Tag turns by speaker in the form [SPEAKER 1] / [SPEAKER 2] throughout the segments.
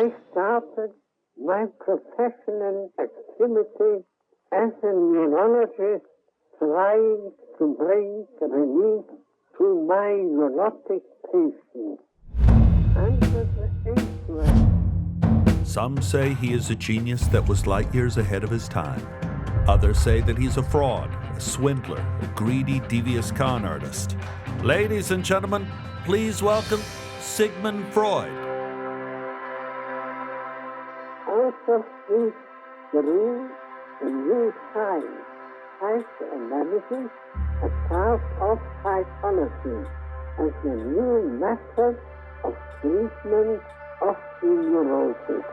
[SPEAKER 1] I started my professional activity as a neurologist trying to bring relief to my neurotic patients. Under the influence.
[SPEAKER 2] Some say he is a genius that was light years ahead of his time. Others say that he's a fraud, a swindler, a greedy, devious con artist. Ladies and gentlemen, please welcome Sigmund Freud.
[SPEAKER 1] Out of this grew a new science, psychoanalysis, a part of psychology, as a new method of treatment of the neurosis.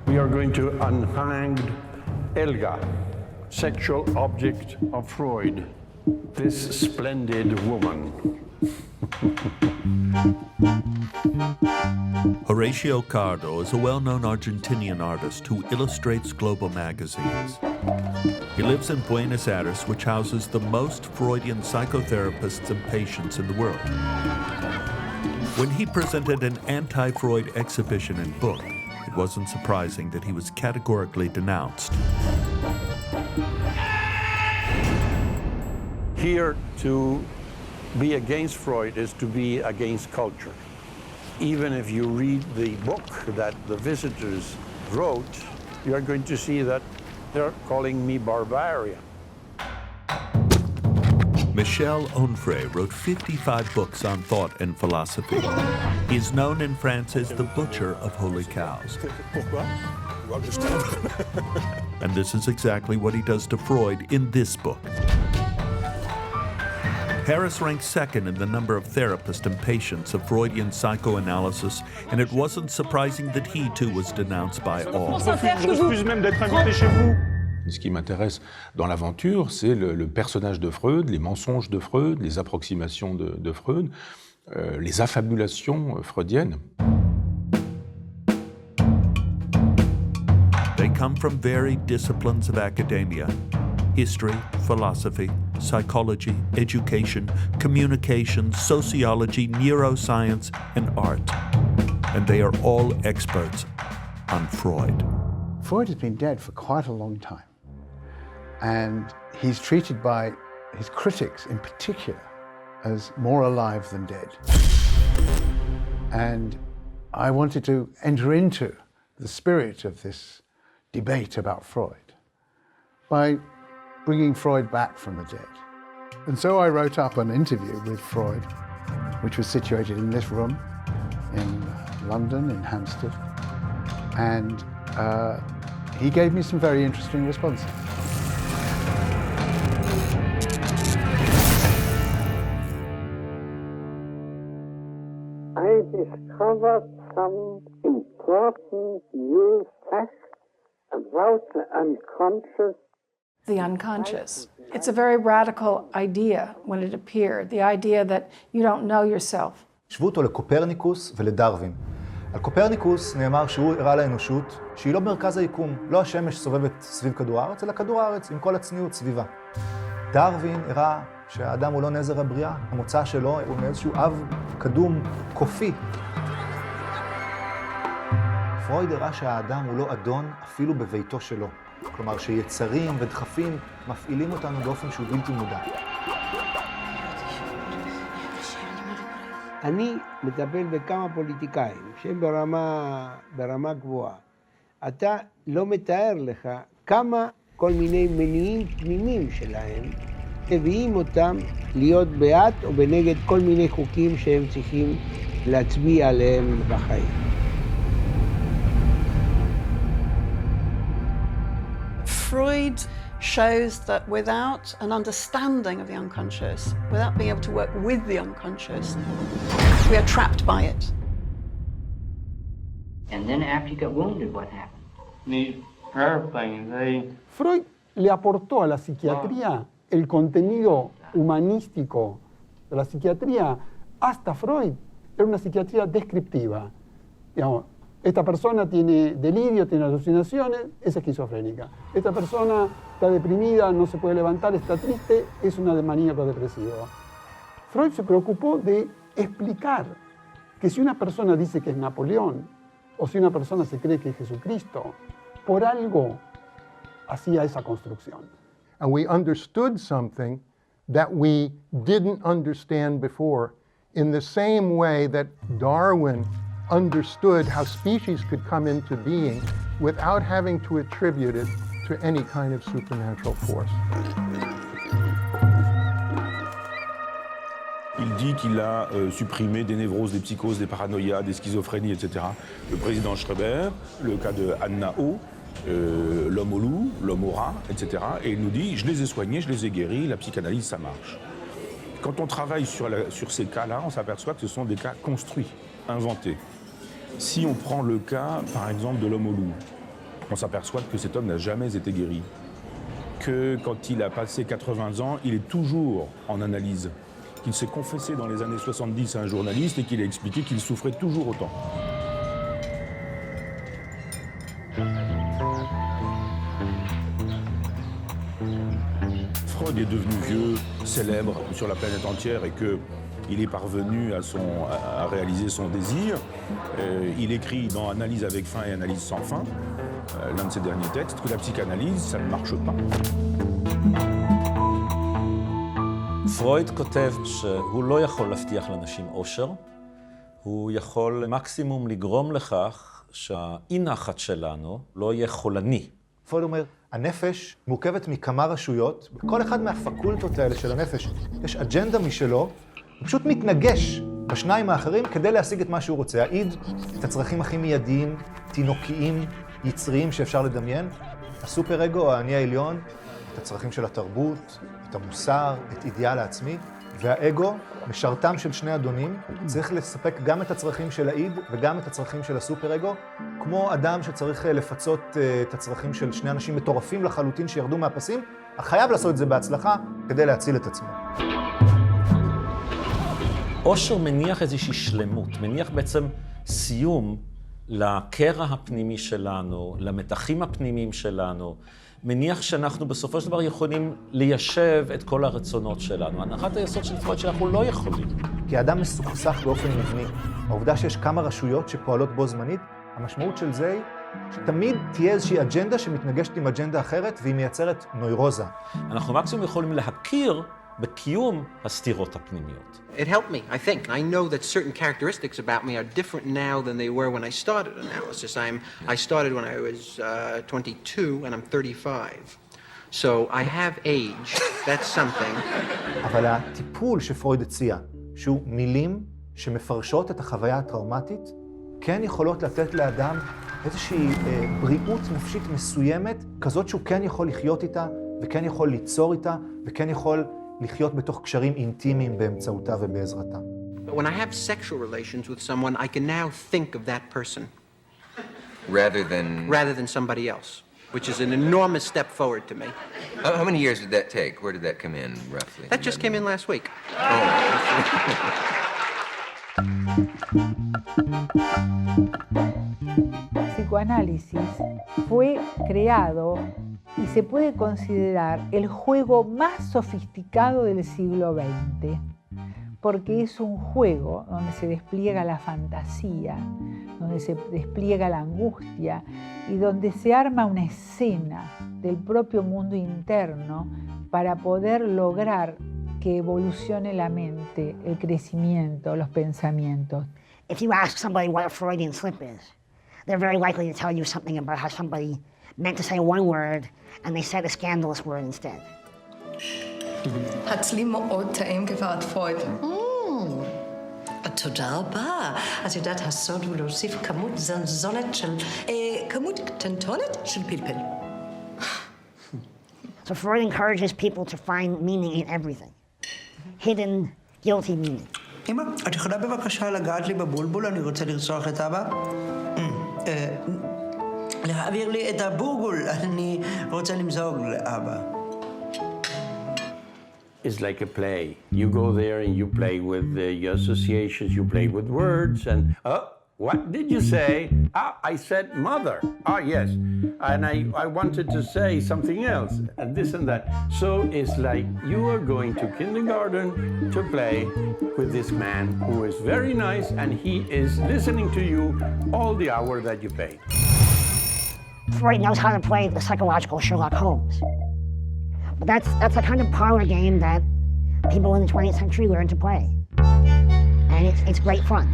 [SPEAKER 3] We are going to unhang Elga, sexual object of Freud, this splendid woman.
[SPEAKER 2] Horacio Cardo is a well-known Argentinian artist who illustrates global magazines. He lives in Buenos Aires, which houses the most Freudian psychotherapists and patients in the world. When he presented an anti-Freud exhibition and book, it wasn't surprising that he was categorically denounced.
[SPEAKER 3] Here, to be against Freud is to be against culture. Even if you read the book that the visitors wrote, you are going to see that they're calling me barbarian.
[SPEAKER 2] Michel Onfray wrote 55 books on thought and philosophy. He is known in France as the butcher of holy cows. And this is exactly what he does to Freud in this book. Harris ranks second in the number of therapists and patients of Freudian psychoanalysis, and it wasn't surprising that he too was denounced by all.
[SPEAKER 4] Ce qui m'intéresse dans l'aventure, c'est le personnage de Freud, les mensonges de Freud, les approximations de Freud, les affabulations freudiennes.
[SPEAKER 2] They come from varied disciplines of academia: history, philosophy, psychology, education, communication, sociology, neuroscience, and art. And they are all experts on Freud.
[SPEAKER 5] Freud has been dead for quite a long time. And he's treated by his critics in particular as more alive than dead. And I wanted to enter into the spirit of this debate about Freud by bringing Freud back from the dead. And so I wrote up an interview with Freud, which was situated in this room in London, in Hampstead. And he gave me some very interesting responses.
[SPEAKER 1] I discovered some important new facts about the unconscious.
[SPEAKER 6] The unconscious. It's a very radical idea when it appeared, the idea that you don't know yourself.
[SPEAKER 7] השוו אותו לקופרניקוס ולדרווין. על קופרניקוס נאמר שהוא הראה לאנושות שהיא לא במרכז היקום, לא השמש סובבת סביב כדור הארץ, אלא כדור הארץ עם כל הצניעות סביבה. דרווין הראה שהאדם הוא לא נזר הבריאה, המוצא שלו הוא מאיזשהו אב קדום קופי. פרויד הראה שהאדם הוא לא אדון אפילו בביתו שלו. כלומר שיצרים ודחפים מפעילים אותנו באופן שהוא בלתי מודע.
[SPEAKER 8] אני מטפל בכמה פוליטיקאים שהם ברמה גבוהה. אתה לא מתאר לך כמה כל מיני מניעים פנימיים שלהם מביאים אותם להיות בעד או בנגד כל מיני חוקים שהם צריכים להצביע עליהם בחיים.
[SPEAKER 9] Freud shows that without an understanding of the unconscious, without being able to work with the unconscious, we are trapped by it.
[SPEAKER 10] And then after you got wounded, what happened?
[SPEAKER 11] Freud le aportó a la psiquiatría el contenido humanístico de la psiquiatría. Hasta Freud era una psiquiatría descriptiva. Digamos, esta persona tiene delirio, tiene alucinaciones, es esquizofrénica. Esta persona está deprimida, no se puede levantar, está triste, es una maníaco depresivo. Freud se preocupó de explicar que si una persona dice que es Napoleón, o si una persona se cree que es Jesucristo, por algo hacía esa construcción.
[SPEAKER 12] And we understood something that we didn't understand before, in the same way that Darwin understood how species could come into being without having to attribute it to any kind of supernatural force.
[SPEAKER 13] Il dit qu'il a supprimé des névroses, des psychoses, des paranoïas, des schizophrénies, etc. Le président Schreber, le cas de Anna O, l'homme au loup, l'homme au rat, etc. Et il nous dit, je les ai soignés, je les ai guéris, la psychanalyse, ça marche. Quand on travaille sur ces cas-là, on s'aperçoit que ce sont des cas construits, inventés. Si on prend le cas, par exemple, de l'homme au loup, on s'aperçoit que cet homme n'a jamais été guéri. Que quand il a passé 80 ans, il est toujours en analyse. Qu'il s'est confessé dans les années 70 à un journaliste et qu'il a expliqué qu'il souffrait toujours autant. Freud est devenu vieux, célèbre sur la planète entière et qu'il est parvenu à réaliser son désir. Il écrit dans Analyse avec fin et Analyse sans fin, l'un de ses derniers textes, que la psychanalyse, ça ne marche pas.
[SPEAKER 14] פרויד כותב שהוא לא יכול להבטיח לאנשים אושר, הוא יכול מקסימום לגרום לכך שהאי נחת שלנו לא יהיה חולני.
[SPEAKER 7] פרויד אומר, הנפש מורכבת מכמה רשויות, בכל אחד מהפקולטות האלה של הנפש יש אג'נדה משלו, הוא פשוט מתנגש בשניים האחרים כדי להשיג את מה שהוא רוצה. העיד את הצרכים הכי מיידיים, תינוקיים, יצריים שאפשר לדמיין, הסופר אגו, האני העליון, את הצרכים של התרבות, את המוסר, את אידיאל העצמי, והאגו, משרתם של שני אדונים, צריך לספק גם את הצרכים של האיד וגם את הצרכים של הסופר אגו, כמו אדם שצריך לפצות את הצרכים של שני אנשים מטורפים לחלוטין שירדו מהפסים, אך חייב לעשות את זה בהצלחה כדי להציל את עצמו.
[SPEAKER 14] אושר מניח איזושהי שלמות, מניח בעצם סיום לקרע הפנימי שלנו, למתחים הפנימיים שלנו, מניח שאנחנו בסופו של דבר יכולים ליישב את כל הרצונות שלנו. הנחת היסוד של פרויד שאנחנו לא יכולים.
[SPEAKER 7] כי האדם מסוכסך באופן מבני. העובדה שיש כמה רשויות שפועלות בו זמנית, המשמעות של זה היא שתמיד תהיה איזושהי אג'נדה שמתנגשת עם אג'נדה אחרת והיא מייצרת נוירוזה.
[SPEAKER 14] אנחנו מקסימום יכולים להכיר בקיום הסתירות הפנימיות.
[SPEAKER 15] It helped me, I think. I know that certain characteristics about me are different now than they were when I started analysis. I started when I was 22 and I'm 35. So I have age, that's something.
[SPEAKER 7] אבל הטיפול שפרויד הציע, שהוא מילים שמפרשות את החוויה הטראומטית, כן יכולות לתת לאדם איזושהי בריאות נפשית מסוימת, כזאת שהוא כן יכול לחיות איתה, וכן יכול ליצור איתה, וכן יכול לחיות בתוך קשרים אינטימיים באמצעותה ובעזרתה.
[SPEAKER 15] But when I have sexual relations with someone, I can now think of that person.
[SPEAKER 16] Rather than
[SPEAKER 15] somebody else, which is an enormous step forward to me.
[SPEAKER 16] How many years did that take? Where did that come in, roughly?
[SPEAKER 15] That just came in last week.
[SPEAKER 17] El psicoanálisis fue creado y se puede considerar el juego más sofisticado del siglo XX, porque es un juego donde se despliega la fantasía, donde se despliega la angustia y donde se arma una escena del propio mundo interno para poder lograr que evolucione la mente, el crecimiento, los pensamientos.
[SPEAKER 18] If you ask somebody what a Freudian slip is, they're very likely to tell you something about how somebody meant to say one word and they said a scandalous word instead.
[SPEAKER 19] אצלי מאוד טעים גברת פרויד.
[SPEAKER 20] תודה רבה. את יודעת, הסוד הוא להוסיף כמות זנזונת של... כמות קטנטונת של פלפל.
[SPEAKER 18] So Freud encourages people to find meaning in everything. Hidden, guilty meaning.
[SPEAKER 21] אמא, את יכולה בבקשה לגעת לי בבולבול? אני רוצה לרצוח את אבא. להעביר לי את הבולבול, אני רוצה למזוג לאבא.
[SPEAKER 3] It's like a play. You go there and you play with your associations, you play with words, and what did you say? I said mother. Yes. And I wanted to say something else, and this and that. So it's like you are going to kindergarten to play with this man who is very nice, and he is listening to you all the hour that you pay.
[SPEAKER 18] Freud knows how to play the psychological Sherlock Holmes. But that's the kind of parlor game that people in the 20th century learned to play. And it's great fun.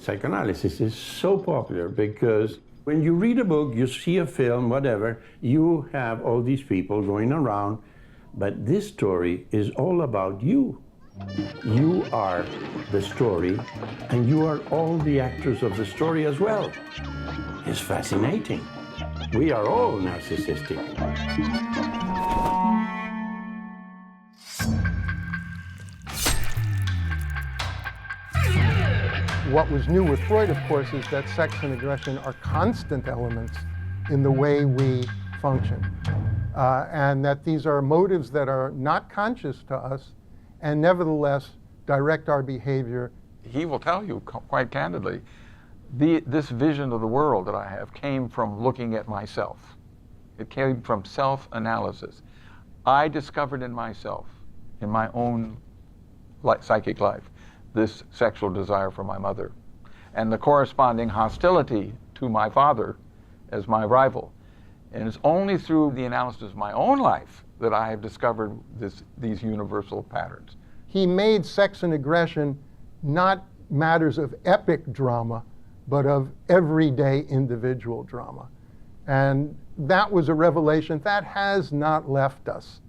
[SPEAKER 3] Psychoanalysis is so popular because when you read a book, you see a film, whatever, you have all these people going around, but this story is all about you. You are the story, and you are all the actors of the story as well. It's fascinating. We are all narcissistic.
[SPEAKER 12] What was new with Freud, of course, is that sex and aggression are constant elements in the way we function, and that these are motives that are not conscious to us and nevertheless direct our behavior.
[SPEAKER 22] He will tell you quite candidly, this vision of the world that I have came from looking at myself. It came from self-analysis. I discovered in myself, in my own psychic life, this sexual desire for my mother and the corresponding hostility to my father as my rival. And it's only through the analysis of my own life that I have discovered these universal patterns.
[SPEAKER 12] He made sex and aggression not matters of epic drama, but of everyday individual drama. And that was a revelation that has not left us.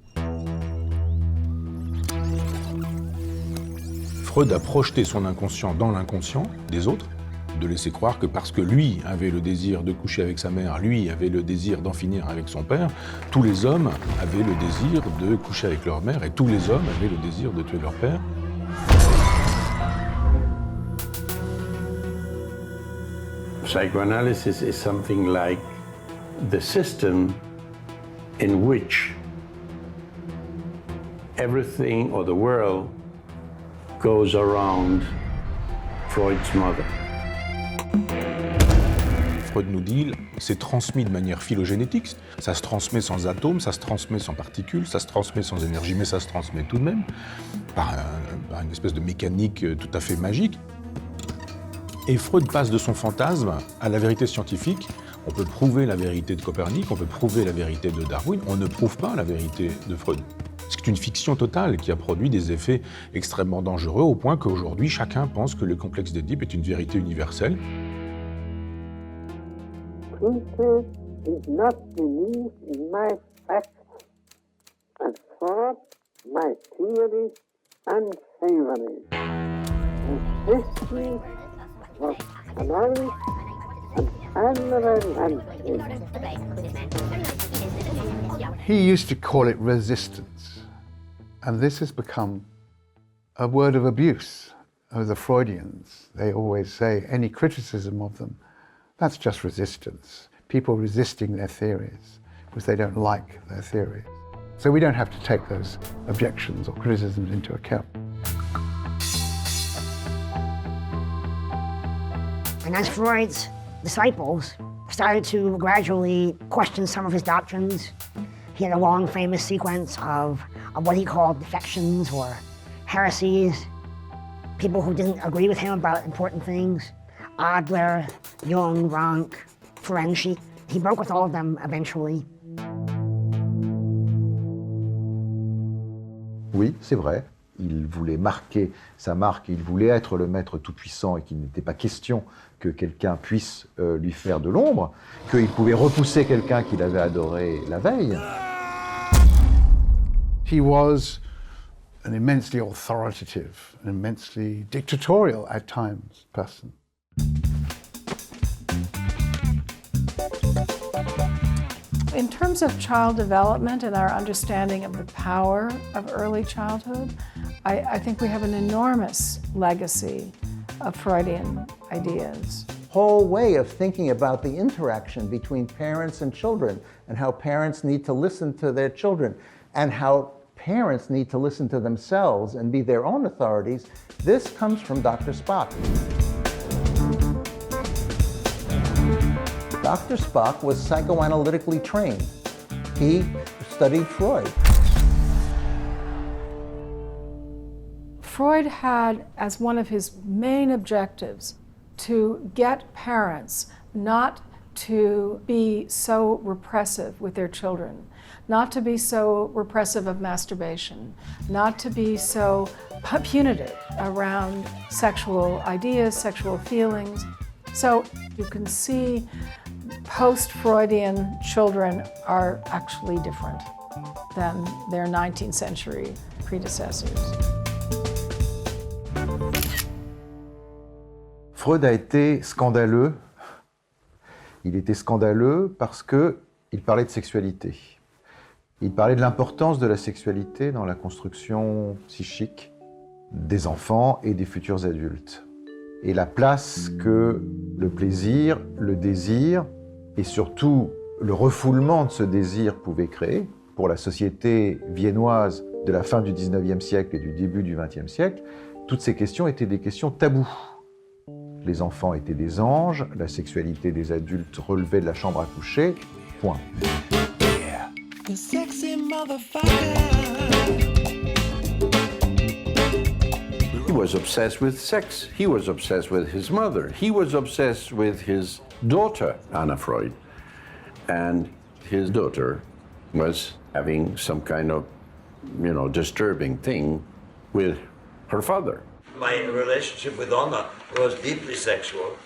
[SPEAKER 4] Freud a projeté son inconscient dans l'inconscient des autres, de laisser croire que parce que lui avait le désir de coucher avec sa mère, lui avait le désir d'en finir avec son père, tous les hommes avaient le désir de coucher avec leur mère et tous les hommes avaient le désir de tuer leur père.
[SPEAKER 3] Psychoanalysis is something like the system in which everything or the world goes around Freud's mother.
[SPEAKER 4] Freud nous dit, c'est transmis de manière phylogénétique, ça se transmet sans atomes, ça se transmet sans particules, ça se transmet sans énergie, mais ça se transmet tout de même, par une espèce de mécanique tout à fait magique. Et Freud passe de son fantasme à la vérité scientifique. On peut prouver la vérité de Copernic, on peut prouver la vérité de Darwin, on ne prouve pas la vérité de Freud. C'est une fiction totale qui a produit des effets extrêmement dangereux au point qu'aujourd'hui, chacun pense que le complexe d'Édipe est une vérité universelle.
[SPEAKER 1] People did not believe in my facts and thought my theories unsavory. The system was anonymous and unrelenting.
[SPEAKER 5] He used to call it resistance, and this has become a word of abuse of the Freudians. They always say any criticism of them, that's just resistance. People resisting their theories because they don't like their theories. So we don't have to take those objections or criticisms into account.
[SPEAKER 18] And as Freud's disciples started to gradually question some of his doctrines, he had a long, famous sequence of what he called defections or heresies, people who didn't agree with him about important things. Adler, Jung, Rank, Ferenczi. He broke with all of them eventually.
[SPEAKER 23] Oui, c'est vrai.
[SPEAKER 2] il voulait marquer sa marque, il voulait être le maître tout-puissant et qu'il n'était pas question que quelqu'un puisse lui faire de l'ombre, qu'il pouvait repousser quelqu'un qu'il avait adoré la veille.
[SPEAKER 5] He was an immensely authoritative, an immensely dictatorial at times person.
[SPEAKER 6] In terms of child development and our understanding of the power of early childhood, I think we have an enormous legacy of Freudian ideas.
[SPEAKER 23] Whole way of thinking about the interaction between parents and children, and how parents need to listen to their children, and how parents need to listen to themselves and be their own authorities, this comes from Dr. Spock. Dr. Spock was psychoanalytically trained. He studied Freud.
[SPEAKER 6] Freud had as one of his main objectives to get parents not to be so repressive with their children, not to be so repressive of masturbation, not to be so punitive around sexual ideas, sexual feelings. So you can see post-Freudian children are actually different than their 19th century predecessors.
[SPEAKER 2] Freud a été scandaleux. Il était scandaleux parce qu'il parlait de sexualité. Il parlait de l'importance de la sexualité dans la construction psychique des enfants et des futurs adultes. Et la place que le plaisir, le désir et surtout le refoulement de ce désir pouvait créer pour la société viennoise de la fin du 19e siècle et du début du 20e siècle, toutes ces questions étaient des questions tabous. Les enfants étaient des anges, la sexualité des adultes relevait de la chambre à coucher, point.
[SPEAKER 3] He was obsessed with sex. He was obsessed with his mother. He was obsessed with his daughter, Anna Freud. And his daughter was having some kind of, disturbing thing with her father.
[SPEAKER 24] My relationship with Anna was deeply sexual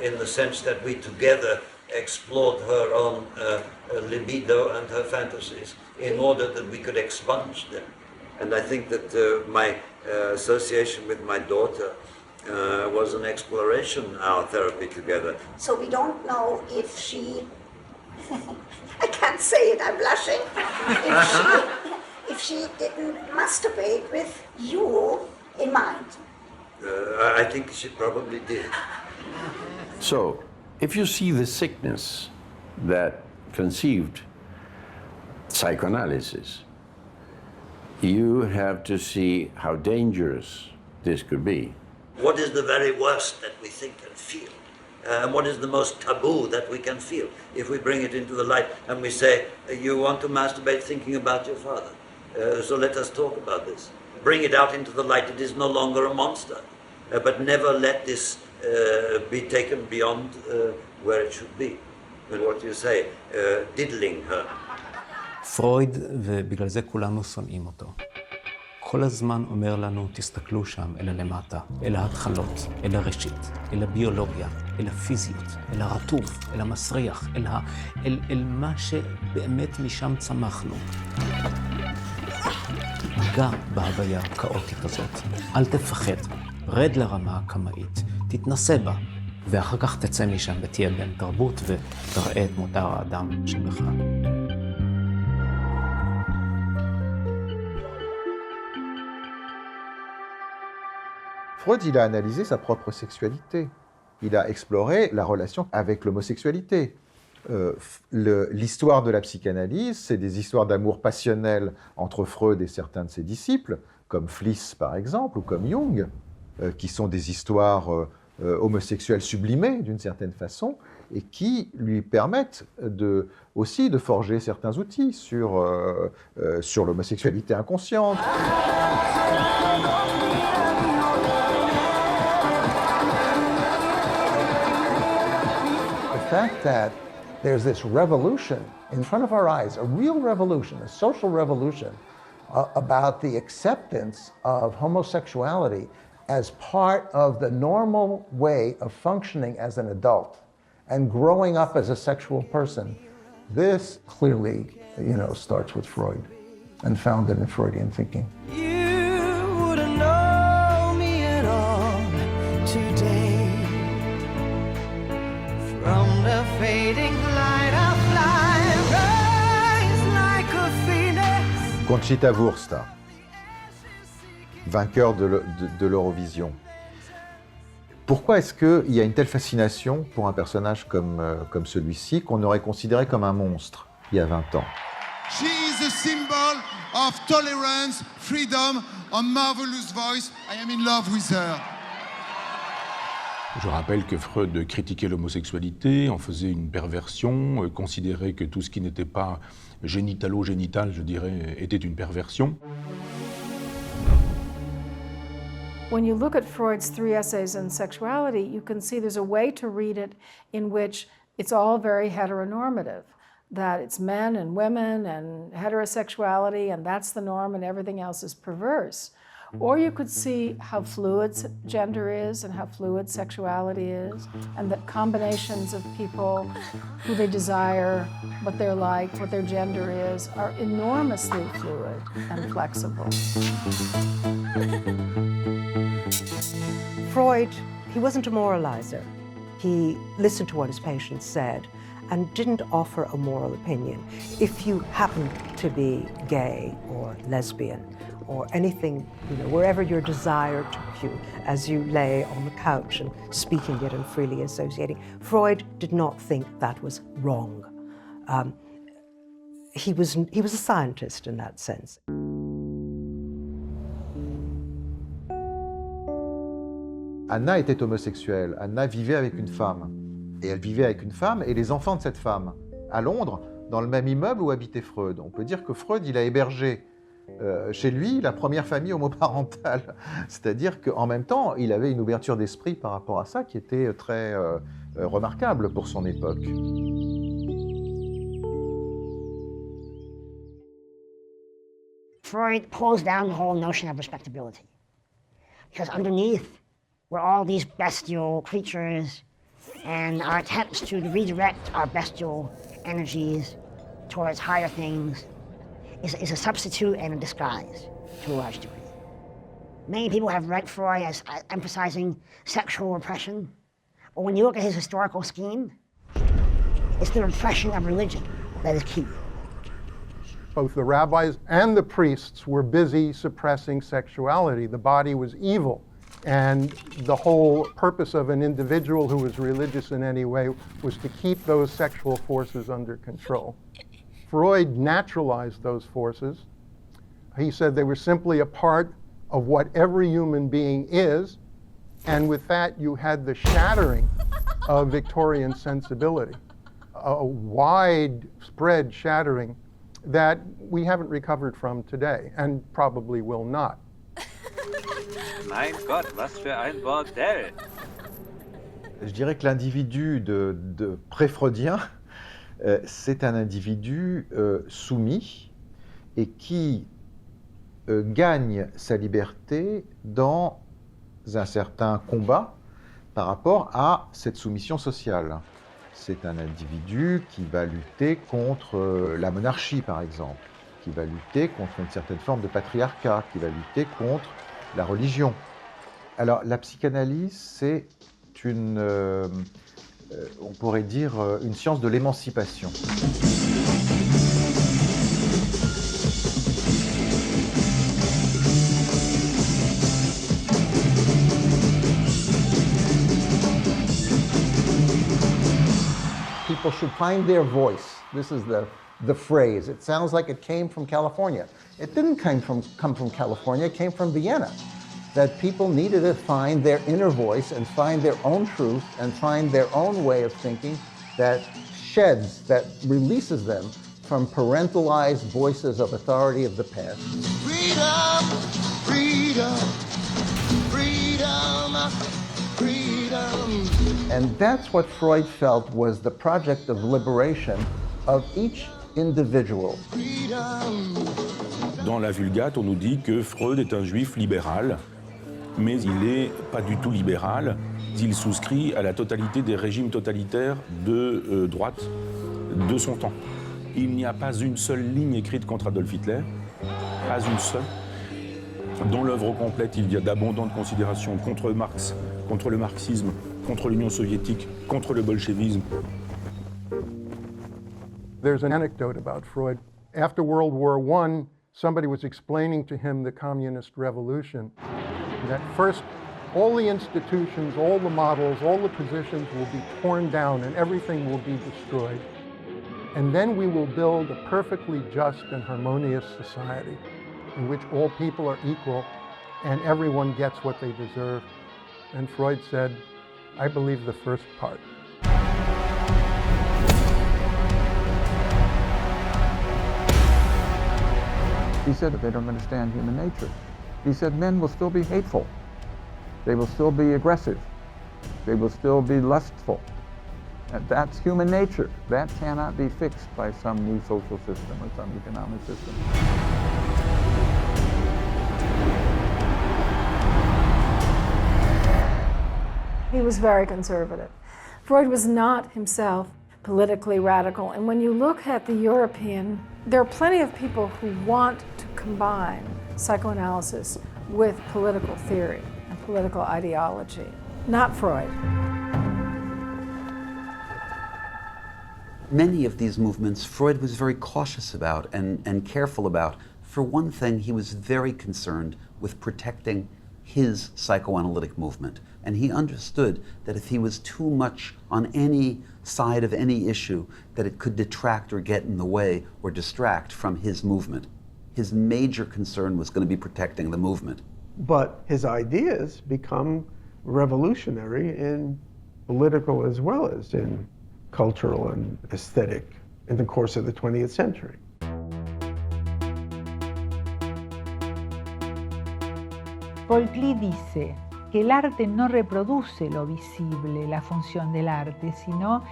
[SPEAKER 24] in the sense that we together explored her own libido and her fantasies in order that we could expunge them. And I think that my association with my daughter was an exploration, our therapy together.
[SPEAKER 25] So we don't know if she, I can't say it, I'm blushing, if she didn't masturbate with you in mind.
[SPEAKER 24] I think she probably did.
[SPEAKER 3] So, if you see the sickness that conceived psychoanalysis, you have to see how dangerous this could be.
[SPEAKER 24] What is the very worst that we think and feel? And what is the most taboo that we can feel? If we bring it into the light and we say, you want to masturbate thinking about your father, so let us talk about this. Bring it out into the light. It is no longer a monster, but never let this be taken beyond where it should be. And what you say, diddling her.
[SPEAKER 26] פרויד, ובגלל זה כולנו שונאים אותו. כל הזמן אומר לנו, תסתכלו שם, אל הלמטה, אל ההתחלות, אל הראשית, אל הביולוגיה, אל הפיזיות, אל הרטוב, אל המסריח, אל מה שבאמת משם צמחנו. גע בהוויה הכאוטית הזאת. אל תפחד, רד לרמה הקמאית, תתנסה בה, ואחר כך תצא משם ותהיה בן תרבות ותראה את מותר האדם שבך.
[SPEAKER 2] Freud, il a analysé sa propre sexualité. Il a exploré la relation avec l'homosexualité. L'histoire de la psychanalyse, c'est des histoires d'amour passionnel entre Freud et certains de ses disciples, comme Fliess par exemple, ou comme Jung, qui sont des histoires homosexuelles sublimées d'une certaine façon, et qui lui permettent aussi de forger certains outils sur l'homosexualité inconsciente.
[SPEAKER 23] The fact that there's this revolution in front of our eyes, a real revolution, a social revolution, about the acceptance of homosexuality as part of the normal way of functioning as an adult and growing up as a sexual person. This clearly, starts with Freud and founded in Freudian thinking.
[SPEAKER 8] You wouldn't know me at all today. From the fading light of life, rise like a phoenix.
[SPEAKER 2] Conchita Wurst, vainqueur de l'Eurovision. Pourquoi est-ce qu'il y a une telle fascination pour un personnage comme celui-ci qu'on aurait considéré comme un monstre il y a 20 ans?
[SPEAKER 9] She is a symbol of tolerance, freedom, a marvelous voice. I am in love with her.
[SPEAKER 4] Je rappelle que Freud critiquait l'homosexualité, en faisait une perversion, considérait que tout ce qui n'était pas génitalo-génital, je dirais, était une perversion.
[SPEAKER 6] When you look at Freud's 3 essays on sexuality, you can see there's a way to read it in which it's all very heteronormative, that it's men and women and heterosexuality, and that's the norm and everything else is perverse. Or you could see how fluid gender is and how fluid sexuality is, and that combinations of people who they desire, what they're like, what their gender is, are enormously fluid and flexible.
[SPEAKER 10] Freud, he wasn't a moralizer. He listened to what his patients said and didn't offer a moral opinion. If you happen to be gay or lesbian or anything, wherever your desire took you as you lay on the couch and speaking it and freely associating, Freud did not think that was wrong. He was a scientist in that sense.
[SPEAKER 2] Anna était homosexuelle. Anna vivait avec une femme. Et elle vivait avec une femme et les enfants de cette femme, à Londres, dans le même immeuble où habitait Freud. On peut dire que Freud, il a hébergé chez lui la première famille homoparentale. C'est-à-dire qu'en même temps, il avait une ouverture d'esprit par rapport à ça qui était très remarquable pour son époque.
[SPEAKER 18] Freud pulls down the whole notion of respectability. Because underneath were all these bestial creatures, and our attempts to redirect our bestial energies towards higher things is a substitute and a disguise to a large degree. Many people have read Freud as emphasizing sexual repression, but when you look at his historical scheme, it's the repression of religion that is key.
[SPEAKER 12] Both the rabbis and the priests were busy suppressing sexuality. The body was evil. And the whole purpose of an individual who was religious in any way was to keep those sexual forces under control. Freud naturalized those forces. He said they were simply a part of what every human being is, and with that you had the shattering of Victorian sensibility, a widespread shattering that we haven't recovered from today, and probably will not.
[SPEAKER 11] Mein Gott, was für ein Bordell!
[SPEAKER 2] Je dirais que l'individu de pré-freudien, c'est un individu soumis et qui gagne sa liberté dans un certain combat par rapport à cette soumission sociale. C'est un individu qui va lutter contre la monarchie, par exemple, qui va lutter contre une certaine forme de patriarcat, qui va lutter contre la religion. Alors, la psychanalyse, c'est une, on pourrait dire, une science de l'émancipation.
[SPEAKER 23] People should find their voice. This is the phrase. It sounds like it came from California. It didn't come from California, it came from Vienna. That people needed to find their inner voice and find their own truth and find their own way of thinking that sheds, that releases them from parentalized voices of authority of the past.
[SPEAKER 9] Freedom, freedom, freedom, freedom.
[SPEAKER 23] And that's what Freud felt was the project of liberation of each individual.
[SPEAKER 9] Freedom.
[SPEAKER 4] Dans la Vulgate, on nous dit que Freud est un juif libéral, mais il n'est pas du tout libéral. Il souscrit à la totalité des régimes totalitaires de droite de son temps. Il n'y a pas une seule ligne écrite contre Adolf Hitler, pas une seule. Dans l'œuvre complète, il y a d'abondantes considérations contre Marx, contre le marxisme, contre l'Union soviétique, contre le bolchevisme.
[SPEAKER 12] There's an anecdote about Freud. After World War I, somebody was explaining to him the communist revolution. That first, all the institutions, all the models, all the positions will be torn down and everything will be destroyed. And then we will build a perfectly just and harmonious society in which all people are equal and everyone gets what they deserve. And Freud said, I believe the first part.
[SPEAKER 22] He said that they don't understand human nature. He said men will still be hateful. They will still be aggressive. They will still be lustful. And that's human nature. That cannot be fixed by some new social system or some economic system.
[SPEAKER 6] He was very conservative. Freud was not himself politically radical. And when you look at the European, there are plenty of people who want to combine psychoanalysis with political theory and political ideology. Not Freud.
[SPEAKER 7] Many of these movements Freud was very cautious about and careful about. For one thing, he was very concerned with protecting his psychoanalytic movement. And he understood that if he was too much on any side of any issue, that it could detract or get in the way or distract from his movement. His major concern was going to be protecting the movement.
[SPEAKER 13] But his ideas become revolutionary in political as well as in cultural and aesthetic in the course of the 20th century.
[SPEAKER 14] Paul Klee dice que el arte no reproduce lo visible, la función del arte, sino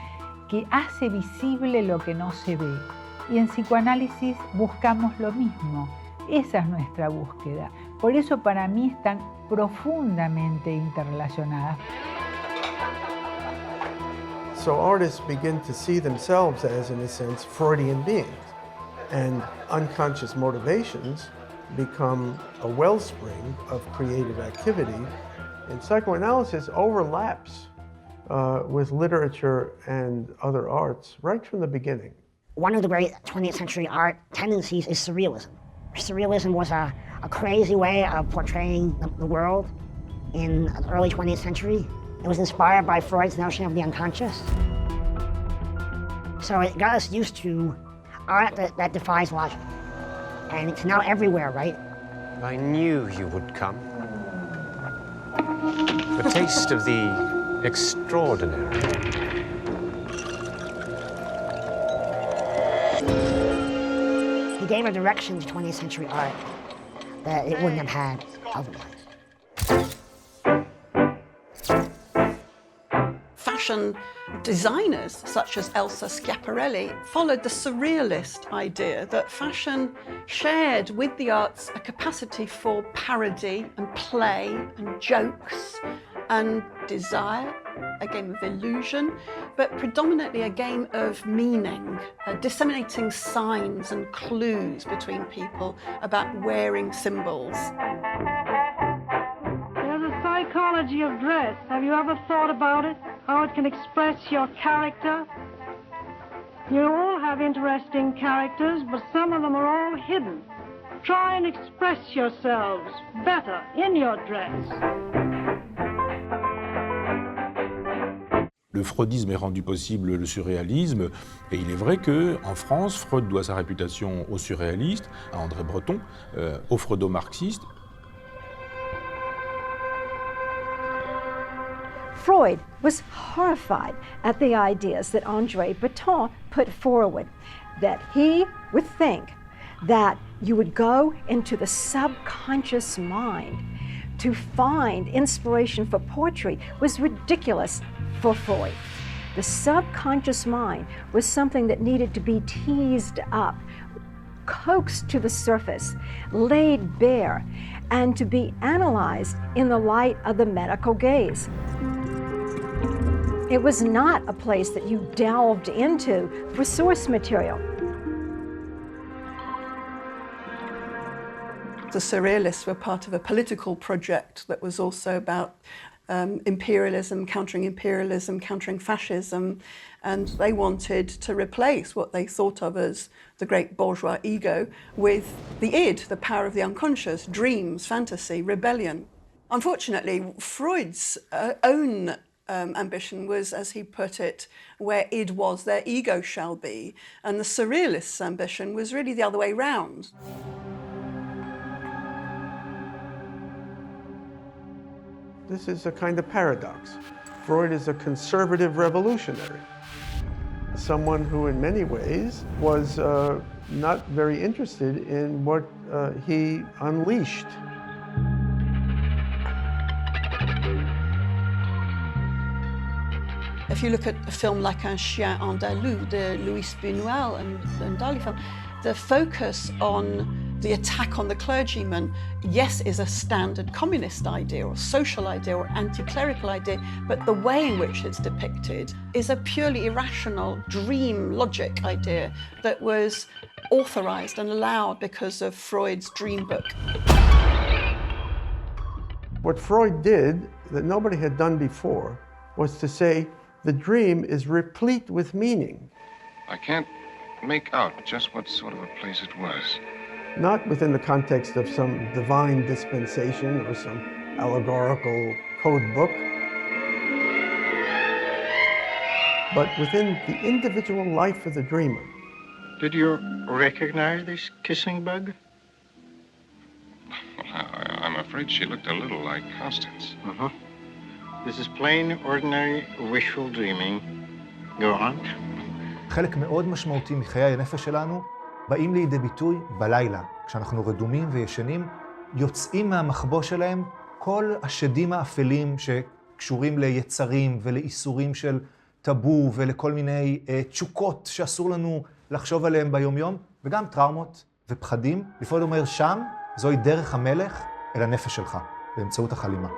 [SPEAKER 14] que hace visible lo que no se ve. Y en psicoanálisis buscamos lo mismo. Esa es nuestra búsqueda. Por eso para mí están profundamente interrelacionadas.
[SPEAKER 13] So artists begin to see themselves as, in a sense, Freudian beings. And unconscious motivations become a wellspring of creative activity. And psychoanalysis overlaps with literature and other arts right from the beginning.
[SPEAKER 18] One of the great 20th century art tendencies is surrealism. Surrealism was a crazy way of portraying the world in the early 20th century. It was inspired by Freud's notion of the unconscious. So it got us used to art that defies logic. And it's now everywhere, right?
[SPEAKER 15] I knew you would come. A taste of the extraordinary.
[SPEAKER 18] He gave a direction to 20th century art that it wouldn't have had otherwise.
[SPEAKER 16] Fashion designers, such as Elsa Schiaparelli, followed the surrealist idea that fashion shared with the arts a capacity for parody and play and jokes and desire, a game of illusion, but predominantly a game of meaning, disseminating signs and clues between people about wearing symbols.
[SPEAKER 17] There's a psychology of dress. Have you ever thought about it? How it can express your character? You all have interesting characters, but some of them are all hidden. Try and express yourselves better in your dress.
[SPEAKER 4] Le freudisme est rendu possible le surréalisme, et il est vrai qu'en France, Freud doit sa réputation aux surréalistes, à André Breton, aux freudo-marxistes.
[SPEAKER 27] Freud was horrified at the ideas that André Breton put forward, that he would think that you would go into the subconscious mind to find inspiration for poetry was ridiculous for Freud. The subconscious mind was something that needed to be teased up. coaxed to the surface, laid bare, and to be analyzed in the light of the medical gaze. It was not a place that you delved into for source material.
[SPEAKER 16] The Surrealists were part of a political project that was also about imperialism, countering fascism, and they wanted to replace what they thought of as the great bourgeois ego with the id, the power of the unconscious, dreams, fantasy, rebellion. Unfortunately, Freud's own ambition was, as he put it, where id was, their ego shall be, and the Surrealists' ambition was really the other way round.
[SPEAKER 13] This is a kind of paradox. Freud is a conservative revolutionary, someone who in many ways was not very interested in what he unleashed.
[SPEAKER 16] If you look at a film like Un Chien Andalou, the Luis Buñuel and Dali film, the focus on the attack on the clergyman, yes, is a standard communist idea or social idea or anti-clerical idea, but the way in which it's depicted is a purely irrational dream logic idea that was authorized and allowed because of Freud's dream book.
[SPEAKER 13] What Freud did that nobody had done before was to say the dream is replete with meaning.
[SPEAKER 1] I can't make out just what sort of a place it was.
[SPEAKER 13] Not within the context of some divine dispensation or some allegorical code book, but within the individual life of the dreamer.
[SPEAKER 1] Did you recognize this kissing bug? Well, I'm afraid she looked a little like Constance.
[SPEAKER 3] Uh-huh. This is plain, ordinary, wishful dreaming. Go on.
[SPEAKER 5] חלק מאוד משמעותי מחיי הנפש שלנו באים לידי ביטוי בלילה. כשאנחנו רדומים וישנים, יוצאים מהמחבוא שלהם כל השדים האפלים שקשורים ליצרים ולאיסורים של טאבו ולכל מיני תשוקות שאסור לנו לחשוב עליהם ביום-יום, וגם טראומות ופחדים. לפעול אומר שם, זוהי דרך המלך אל הנפש שלך, באמצעות החלימה.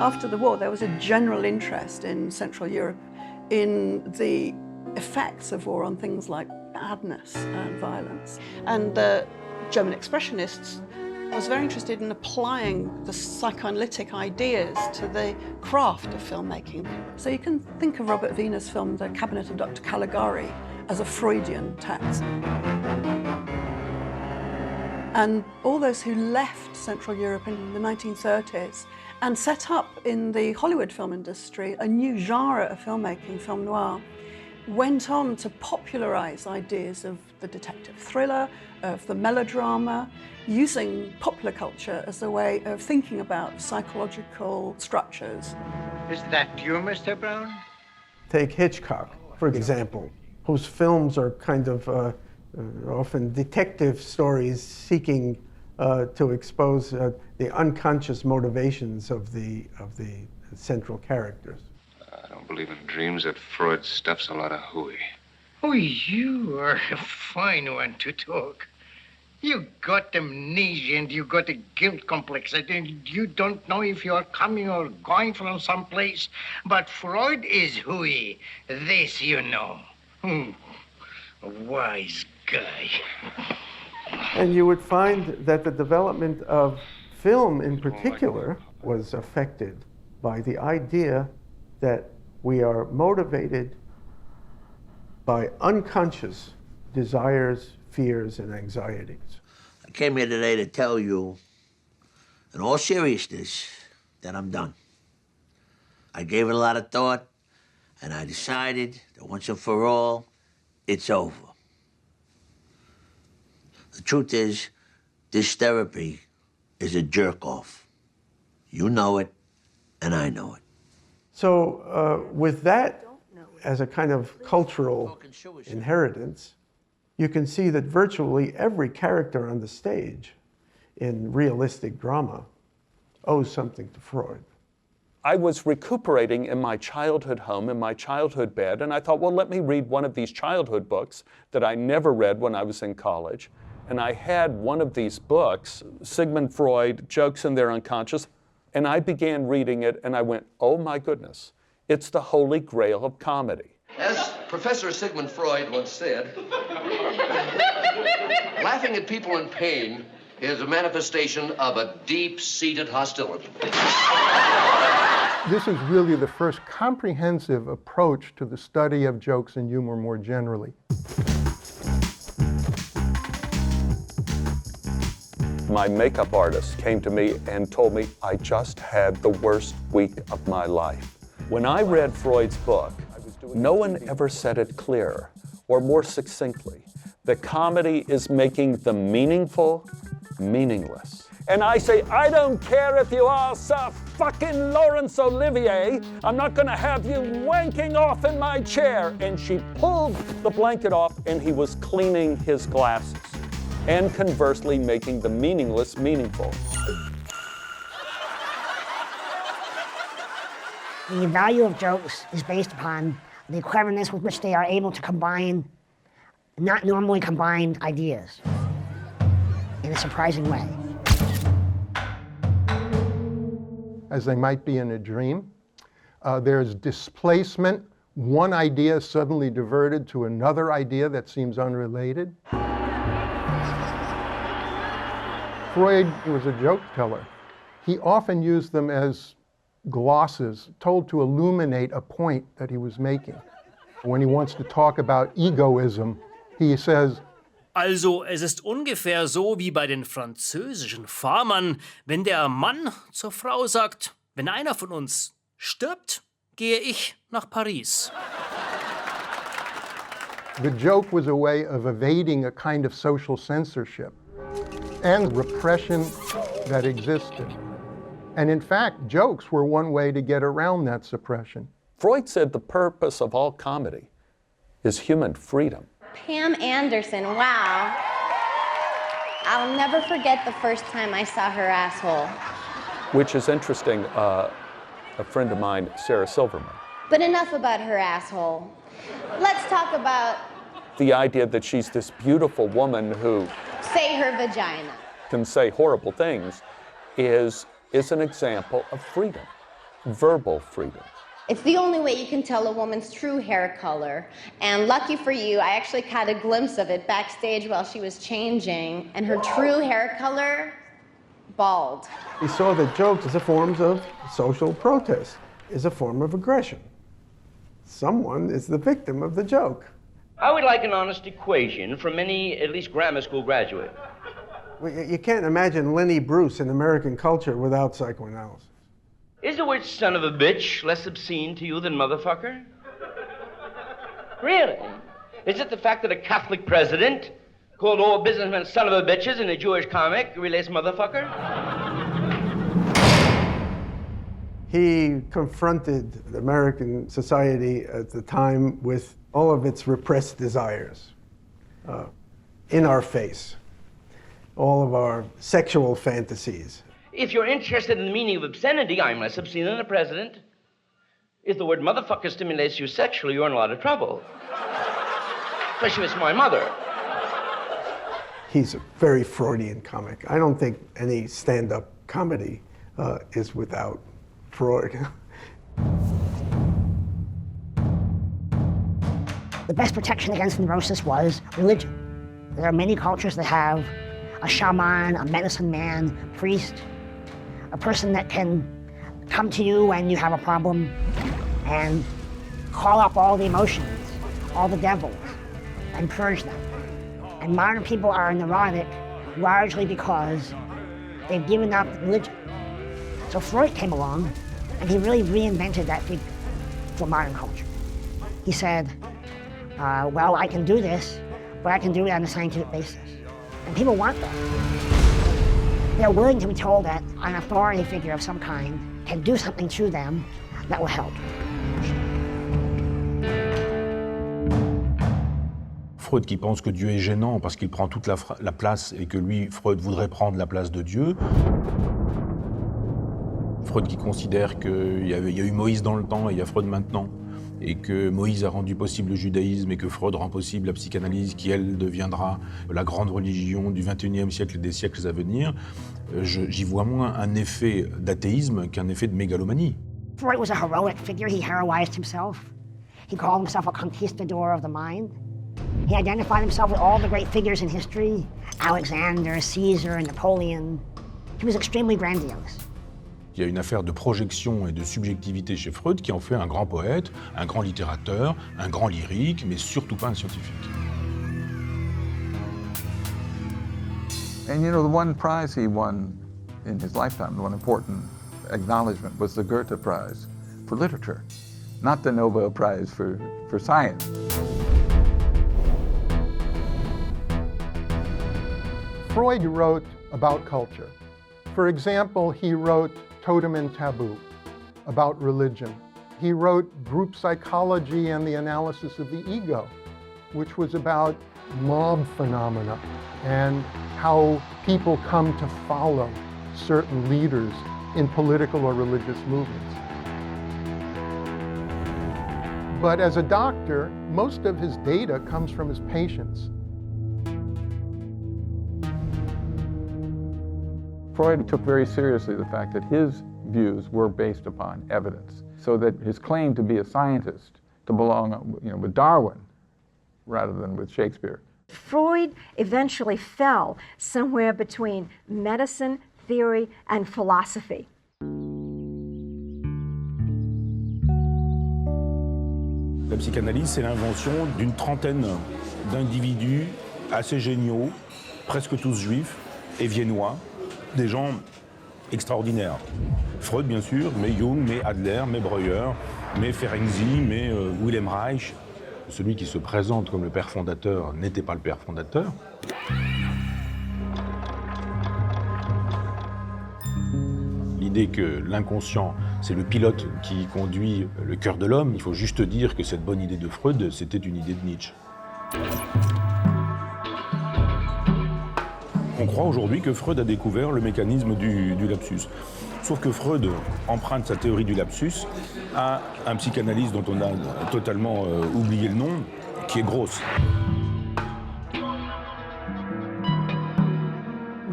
[SPEAKER 16] After the war, there was a general interest in Central Europe in the effects of war on things like madness and violence. And the German expressionists was very interested in applying the psychoanalytic ideas to the craft of filmmaking. So you can think of Robert Wiener's film, The Cabinet of Dr. Caligari, as a Freudian text. And all those who left Central Europe in the 1930s and set up in the Hollywood film industry a new genre of filmmaking, film noir, went on to popularize ideas of the detective thriller, of the melodrama, using popular culture as a way of thinking about psychological structures.
[SPEAKER 3] Is that you, Mr. Brown?
[SPEAKER 13] Take Hitchcock, for example, whose films are kind of often detective stories seeking to expose the unconscious motivations of the central characters.
[SPEAKER 1] I don't believe in dreams that Freud stuffs a lot of hooey.
[SPEAKER 3] Oh, you are a fine one to talk. You got amnesia and you got a guilt complex and you don't know if you're coming or going from someplace. But Freud is hooey. This you know. A wise guy.
[SPEAKER 13] And you would find that the development of film in particular was affected by the idea that we are motivated by unconscious desires, fears, and anxieties.
[SPEAKER 24] I came here today to tell you, in all seriousness, that I'm done. I gave it a lot of thought, and I decided that once and for all, it's over. The truth is, this therapy is a jerk-off. You know it, and I know it.
[SPEAKER 13] So with that as a kind of cultural inheritance, you can see that virtually every character on the stage in realistic drama owes something to Freud.
[SPEAKER 8] I was recuperating in my childhood home, in my childhood bed, and I thought, well, let me read one of these childhood books that I never read when I was in college. And I had one of these books, Sigmund Freud, Jokes in Their Unconscious, and I began reading it, and I went, oh my goodness, it's the holy grail of comedy.
[SPEAKER 10] As Professor Sigmund Freud once said, laughing at people in pain is a manifestation of a deep-seated hostility.
[SPEAKER 12] This is really the first comprehensive approach to the study of jokes and humor more generally.
[SPEAKER 8] My makeup artist came to me and told me I just had the worst week of my life. When I read Freud's book, no one ever said it clearer or more succinctly that comedy is making the meaningful meaningless. And I say, I don't care if you are Sir fucking Laurence Olivier, I'm not gonna have you wanking off in my chair. And she pulled the blanket off and he was cleaning his glasses and conversely making the meaningless meaningful.
[SPEAKER 18] The value of jokes is based upon the cleverness with which they are able to combine not normally combined ideas in a surprising way.
[SPEAKER 12] As they might be in a dream. There's displacement. One idea is suddenly diverted to another idea that seems unrelated. Freud was a joke teller. He often used them as glosses, told to illuminate a point that he was making. When he wants to talk about egoism, he says,
[SPEAKER 19] Also, es ist ungefähr so wie bei den französischen Farmern, wenn der Mann zur Frau sagt, wenn einer von uns stirbt, gehe ich nach Paris.
[SPEAKER 12] The joke was a way of evading a kind of social censorship and repression that existed. And in fact, jokes were one way to get around that suppression.
[SPEAKER 8] Freud said the purpose of all comedy is human freedom.
[SPEAKER 20] Pam Anderson, wow. I'll never forget the first time I saw her asshole.
[SPEAKER 8] Which is interesting, a friend of mine, Sarah Silverman.
[SPEAKER 20] But enough about her asshole. Let's talk about...
[SPEAKER 8] The idea that she's this beautiful woman who...
[SPEAKER 20] Say her vagina.
[SPEAKER 8] ...can say horrible things is an example of freedom, verbal freedom.
[SPEAKER 20] It's the only way you can tell a woman's true hair color. And lucky for you, I actually caught a glimpse of it backstage while she was changing. And her true hair color, bald.
[SPEAKER 13] He saw that jokes as a form of social protest, is a form of aggression. Someone is the victim of the joke.
[SPEAKER 21] I would like an honest equation from any, at least grammar school graduate.
[SPEAKER 13] Well, you can't imagine Lenny Bruce in American culture without psychoanalysis.
[SPEAKER 21] Is the word son of a bitch less obscene to you than motherfucker? Really? Is it the fact that a Catholic president called all businessmen son of a bitches in a Jewish comic relates motherfucker?
[SPEAKER 13] He confronted American society at the time with all of its repressed desires in our face, all of our sexual fantasies.
[SPEAKER 21] If you're interested in the meaning of obscenity, I'm less obscene than the president. If the word motherfucker stimulates you sexually, you're in a lot of trouble. Especially if it's my mother.
[SPEAKER 13] He's a very Freudian comic. I don't think any stand-up comedy is without Freud.
[SPEAKER 18] The best protection against neurosis was religion. There are many cultures that have a shaman, a medicine man, priest, a person that can come to you when you have a problem and call up all the emotions, all the devils, and purge them. And modern people are neurotic largely because they've given up religion. So Freud came along and he really reinvented that figure for modern culture. He said, well, I can do this, but I can do it on a scientific basis. And people want that. They're willing to be told that an authority figure of some kind can do something to them that will help.
[SPEAKER 4] Freud qui pense que Dieu est gênant parce qu'il prend toute la place et que lui, Freud, voudrait prendre la place de Dieu. Freud qui considère qu'il y a eu Moïse dans le temps et il y a Freud maintenant, et que Moïse a rendu possible le judaïsme et que Freud rend possible la psychanalyse qui, elle, deviendra la grande religion du XXIe siècle et des siècles à venir, j'y vois moins un effet d'athéisme qu'un effet de mégalomanie.
[SPEAKER 18] Freud was a heroic figure. He heroized himself. He called himself a conquistador of the mind. He identified himself with all the great figures in history, Alexander, Caesar, Napoleon. He was extremely grandiose.
[SPEAKER 4] Il y a une affaire de projection et de subjectivité chez Freud qui en fait un grand poète, un grand littérateur, un grand lyrique, mais surtout pas un scientifique.
[SPEAKER 2] And you know, the one prize he won in his lifetime, the one important acknowledgement, was the Goethe Prize for literature, not the Nobel Prize for science.
[SPEAKER 12] Freud wrote about culture. For example, he wrote Totem and Taboo, about religion. He wrote Group Psychology and the Analysis of the Ego, which was about mob phenomena and how people come to follow certain leaders in political or religious movements. But as a doctor, most of his data comes from his patients.
[SPEAKER 2] Freud took very seriously the fact that his views were based upon evidence, so that his claim to be a scientist, to belong, you know, with Darwin rather than with Shakespeare.
[SPEAKER 27] Freud eventually fell somewhere between medicine, theory, and philosophy.
[SPEAKER 4] La psychanalyse, c'est l'invention d'une trentaine d'individus assez géniaux, presque tous juifs et viennois, des gens extraordinaires. Freud, bien sûr, mais Jung, mais Adler, mais Breuer, mais Ferenczi, mais Wilhelm Reich. Celui qui se présente comme le père fondateur n'était pas le père fondateur. L'idée que l'inconscient, c'est le pilote qui conduit le cœur de l'homme, il faut juste dire que cette bonne idée de Freud, c'était une idée de Nietzsche. On croit aujourd'hui que Freud a découvert le mécanisme du lapsus. Sauf que Freud emprunte sa théorie du lapsus à un psychanalyste dont on a totalement oublié le nom, qui est Gross.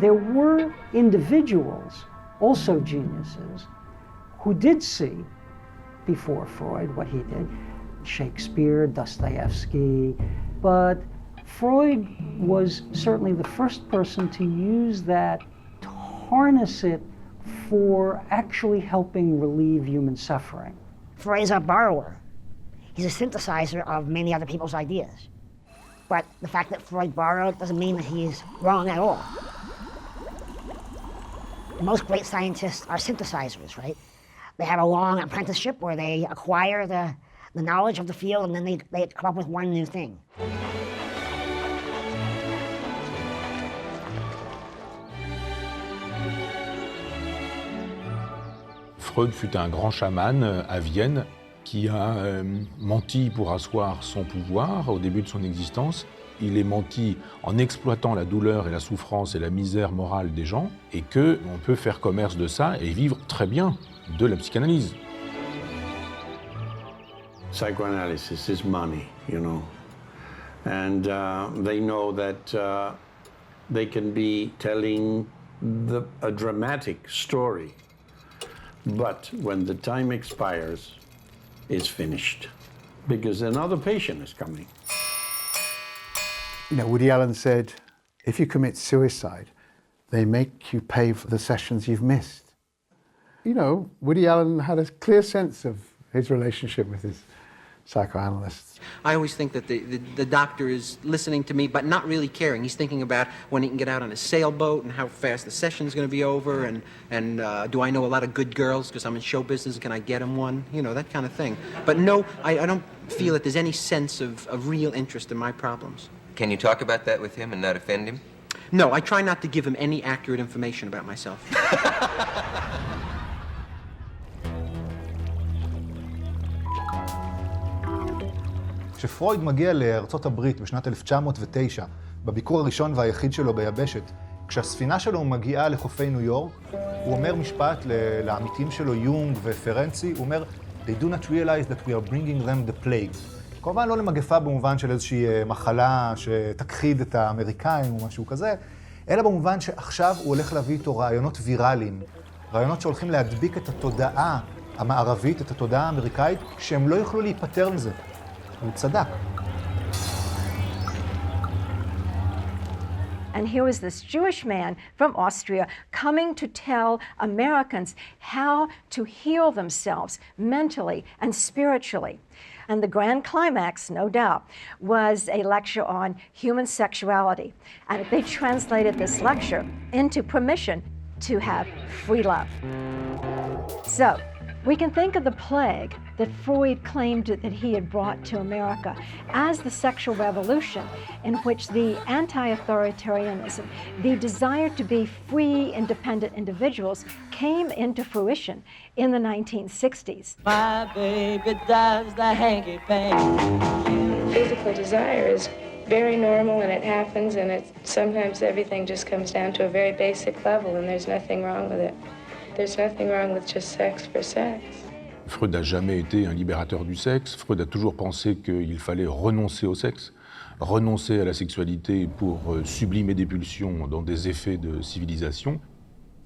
[SPEAKER 9] There were individuals, also geniuses, who did see, before Freud, what he did. Shakespeare, Dostoevsky, but Freud was certainly the first person to use that, to harness it for actually helping relieve human suffering.
[SPEAKER 18] Freud is a borrower. He's a synthesizer of many other people's ideas. But the fact that Freud borrowed doesn't mean that he's wrong at all. Most great scientists are synthesizers, right? They have a long apprenticeship where they acquire the knowledge of the field and then they come up with one new thing.
[SPEAKER 4] Freud fut un grand chaman à Vienne qui a menti pour asseoir son pouvoir au début de son existence. Il est menti en exploitant la douleur et la souffrance et la misère morale des gens et qu'on peut faire commerce de ça et vivre très bien de la psychanalyse.
[SPEAKER 11] Psychoanalysis is money, you know. And they know that they can be telling a dramatic story. But when the time expires, it's finished because another patient is coming.
[SPEAKER 22] You know, Woody Allen said, if you commit suicide, they make you pay for the sessions you've missed. You know, Woody Allen had a clear sense of his relationship with his psychoanalysts.
[SPEAKER 23] I always think that the doctor is listening to me, but not really caring. He's thinking about when he can get out on a sailboat and how fast the session's going to be over, and do I know a lot of good girls because I'm in show business? Can I get him one? You know, that kind of thing. But no, I don't feel that there's any sense of real interest in my problems.
[SPEAKER 25] Can you talk about that with him and not offend him?
[SPEAKER 23] No, I try not to give him any accurate information about myself.
[SPEAKER 5] כשפרויד מגיע לארצות הברית בשנת 1909, בביקור הראשון והיחיד שלו ביבשת, כשהספינה שלו מגיעה לחופי ניו יורק, הוא אומר משפט לעמיתים שלו, יונג ופרנצי, הוא אומר, They do not realize that we are bringing them the plague. כמובן לא למגפה במובן של איזושהי מחלה שתכחיד את האמריקאים או משהו כזה, אלא במובן שעכשיו הוא הולך להביא איתו רעיונות ויראליים, רעיונות שהולכים להדביק את התודעה המערבית, את התודעה האמריקאית, שהם לא יוכלו להיפטר מזה. הוא צדק.
[SPEAKER 27] And here was this Jewish man from Austria coming to tell Americans how to heal themselves mentally and spiritually. And the grand climax, no doubt, was a lecture on human sexuality. And they translated this lecture into permission to have free love. So, we can think of the plague that Freud claimed that he had brought to America as the sexual revolution, in which the anti-authoritarianism, the desire to be free, independent individuals, came into fruition in the 1960s.
[SPEAKER 6] My baby does the hanky-panky.
[SPEAKER 7] Physical desire is very normal, and it happens, and sometimes everything just comes down to a very basic level, and there's nothing wrong with it. There's nothing wrong with just sex for sex.
[SPEAKER 4] Freud n'a jamais été un libérateur du sexe. Freud a toujours pensé qu'il fallait renoncer au sexe, renoncer à la sexualité pour sublimer des pulsions dans des effets de civilisation.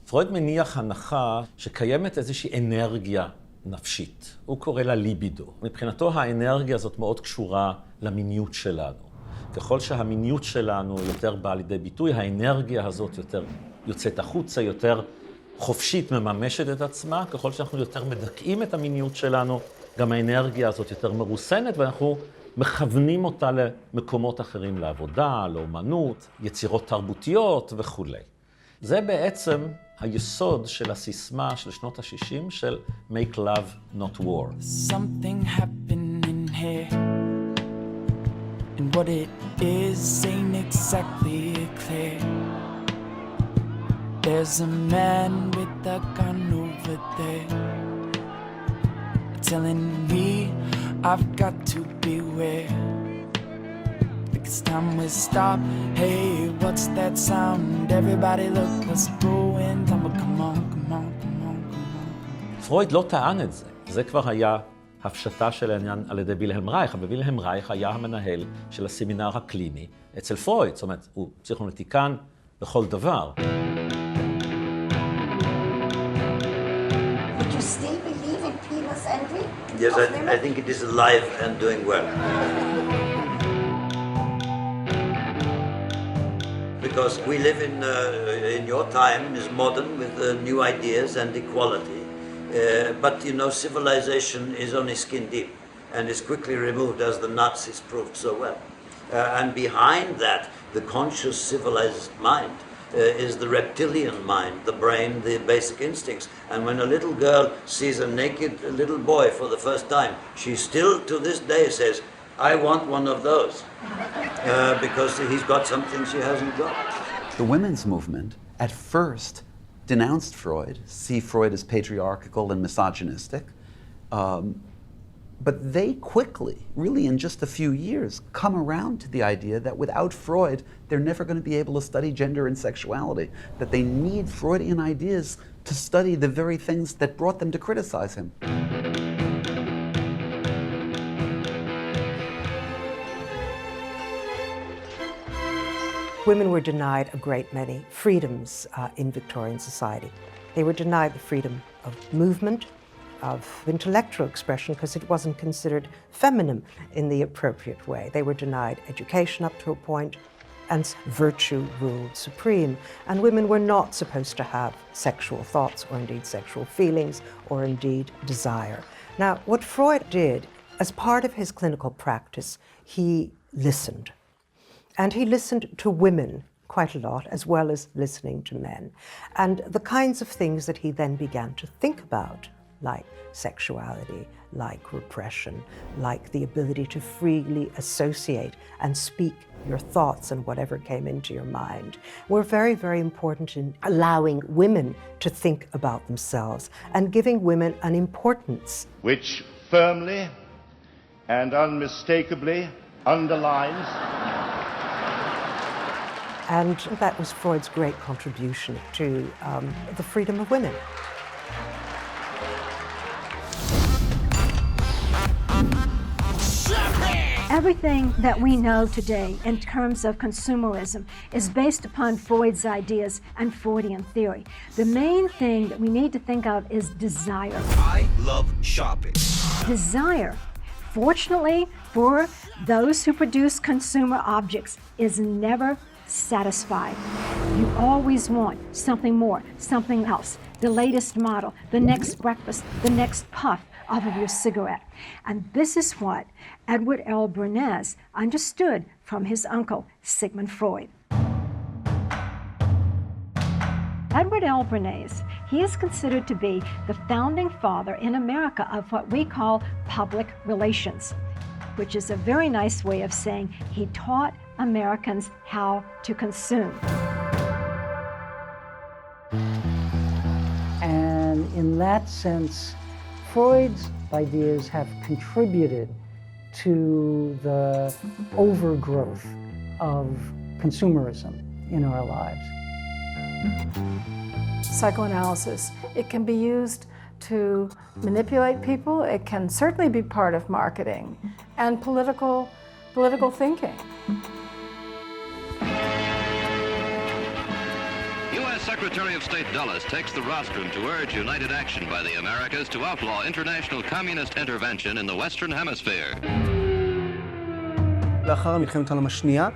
[SPEAKER 14] פרויד מניח הנחה שקיימת איזושהי אנרגיה נפשית. הוא קורא לה ליבידו. מבחינתו האנרגיה הזאת מאוד קשורה למיניות שלנו. ככל שהמיניות שלנו יותר באה לידי ביטוי, האנרגיה הזאת יותר יוצאת החוצה, יותר חופשית מממשת את עצמה. ככל שאנחנו יותר מדכאים את המיניות שלנו, גם האנרגיה הזאת יותר מרוסנת, ואנחנו מכוונים אותה למקומות אחרים, לעבודה, לאומנות, יצירות תרבותיות וכו'. זה בעצם היסוד של הסיסמה של שנות ה-60 של Make Love Not War.
[SPEAKER 6] Something happening here, and what it is ain't exactly clear. There's a man with a gun over there, telling me I've got to beware. It's time we stop. Hey, what's that sound? Everybody look what's going. Come on, come on, come on, come on.
[SPEAKER 14] פרויד לא טען את זה. זה כבר היה הפשטה של העניין על ידי וילהלם רייך. ווילהלם רייך היה המנהל של הסמינר הקליני אצל פרויד. זאת אומרת, הוא פסיכואנליטיקן בכל דבר.
[SPEAKER 15] But you still believe in penis envy?
[SPEAKER 24] Yes, I think it is alive and doing well. Because we live in your time is modern with new ideas and equality. But you know, civilization is only skin deep and is quickly removed, as the Nazis proved so well. And behind that, the conscious civilized mind is the reptilian mind, the brain, the basic instincts. And when a little girl sees a naked little boy for the first time, she still to this day says, I want one of those, because he's got something she hasn't got.
[SPEAKER 16] The women's movement at first denounced Freud, see Freud as patriarchal and misogynistic, but they quickly, really in just a few years, come around to the idea that without Freud, they're never going to be able to study gender and sexuality, that they need Freudian ideas to study the very things that brought them to criticize him.
[SPEAKER 17] Women were denied a great many freedoms in Victorian society. They were denied the freedom of movement, of intellectual expression, because it wasn't considered feminine in the appropriate way. They were denied education up to a point, and virtue ruled supreme. And women were not supposed to have sexual thoughts, or indeed sexual feelings, or indeed desire. Now, what Freud did, as part of his clinical practice, he listened. And he listened to women quite a lot, as well as listening to men. And the kinds of things that he then began to think about, like sexuality, like repression, like the ability to freely associate and speak your thoughts and whatever came into your mind, were very, very important in allowing women to think about themselves and giving women an importance.
[SPEAKER 26] Which firmly and unmistakably underlines
[SPEAKER 17] And that was Freud's great contribution to the freedom of women.
[SPEAKER 27] Everything that we know today in terms of consumerism is based upon Freud's ideas and Freudian theory. The main thing that we need to think of is desire.
[SPEAKER 1] I love shopping.
[SPEAKER 27] Desire, fortunately for those who produce consumer objects, is never satisfied. You always want something more, something else, the latest model, the next breakfast, the next puff off of your cigarette. And this is what Edward L. Bernays understood from his uncle, Sigmund Freud. Edward L. Bernays, he is considered to be the founding father in America of what we call public relations, which is a very nice way of saying he taught Americans how to consume.
[SPEAKER 9] And in that sense, Freud's ideas have contributed to the overgrowth of consumerism in our lives.
[SPEAKER 3] Psychoanalysis, it can be used to manipulate people. It can certainly be part of marketing and political thinking.
[SPEAKER 8] U.S. Secretary of State Dulles takes the rostrum to urge united action by the Americas to outlaw international communist intervention in the Western Hemisphere.
[SPEAKER 13] לאחר מלחמת העולם השנייה,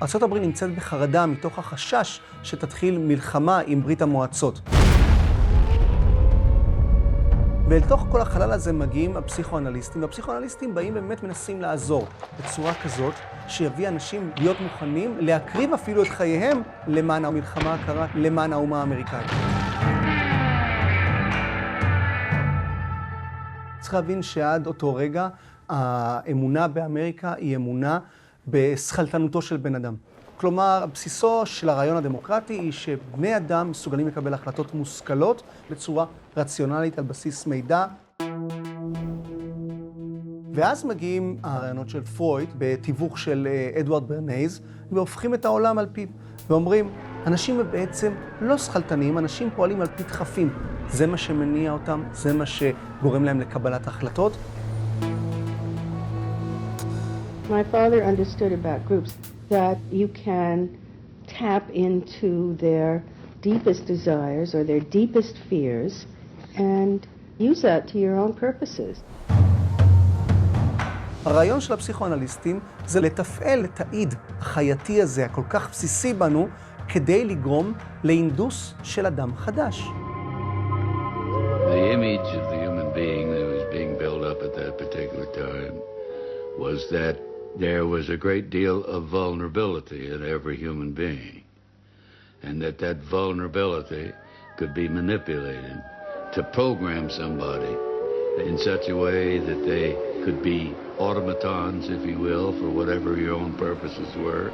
[SPEAKER 13] ארצות הברית נמצאת בחרדה מתוך החשש שתתחיל מלחמה עם ברית המועצות. ואל תוך כל החלל הזה מגיעים הפסיכואנליסטים, והפסיכואנליסטים באים באמת מנסים לעזור בצורה כזאת שיביא אנשים להיות מוכנים להקריב אפילו את חייהם למען המלחמה הקרה, למען האומה האמריקאית. צריך להבין שעד אותו רגע האמונה באמריקה היא אמונה בשכלתנותו של בן אדם. כלומר, בסיסו של הרעיון הדמוקרטי היא שבני אדם מסוגלים לקבל החלטות מושכלות בצורה רציונלית על בסיס מידע. ואז מגיעים הרעיונות של פרויד בתיווך של אדוארד ברנייז והופכים את העולם על פיו. ואומרים, אנשים בעצם לא שכלתנים, אנשים פועלים על פי דחפים. זה מה שמניע אותם, זה מה שגורם להם לקבלת החלטות.
[SPEAKER 10] My father understood about groups that you can tap into their deepest desires or their deepest fears and use that to your own purposes.
[SPEAKER 13] הרעיון של הפסיכואנליסטים זה לתפעל את האיד החייתי הזה, הכל כך בסיסי בנו, כדי לגרום לאינדוס של אדם חדש.
[SPEAKER 19] The image of the human being that was being built up at that particular time was that there was a great deal of vulnerability in every human being, and that vulnerability could be manipulated to program somebody in such a way that they could be automatons, if you will, for whatever your own purposes were.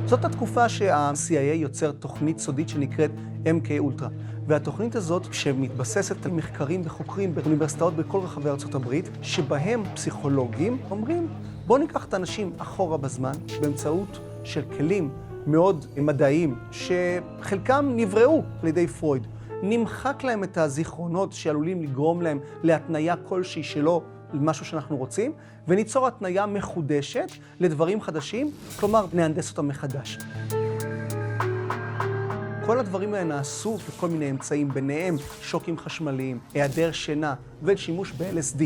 [SPEAKER 13] זאת התקופה שה-CIA יוצר תוכנית סודית שנקראת MK Ultra. והתוכנית הזאת שמתבססת על מחקרים וחוקרים באוניברסיטאות בכל רחבי ארצות הברית, שבהם פסיכולוגים אומרים, בואו ניקח את האנשים אחורה בזמן, באמצעות של כלים מאוד מדעיים, שחלקם נבראו על ידי פרויד. נמחק להם את הזיכרונות שעלולים לגרום להם להתניה כלשהי שלו, למשהו שאנחנו רוצים, וניצור התניה מחודשת לדברים חדשים, כלומר נהנדס אותם מחדש. כל הדברים האלה נעשו בכל מיני אמצעים, ביניהם שוקים חשמליים, היעדר שינה ושימוש ב-LSD.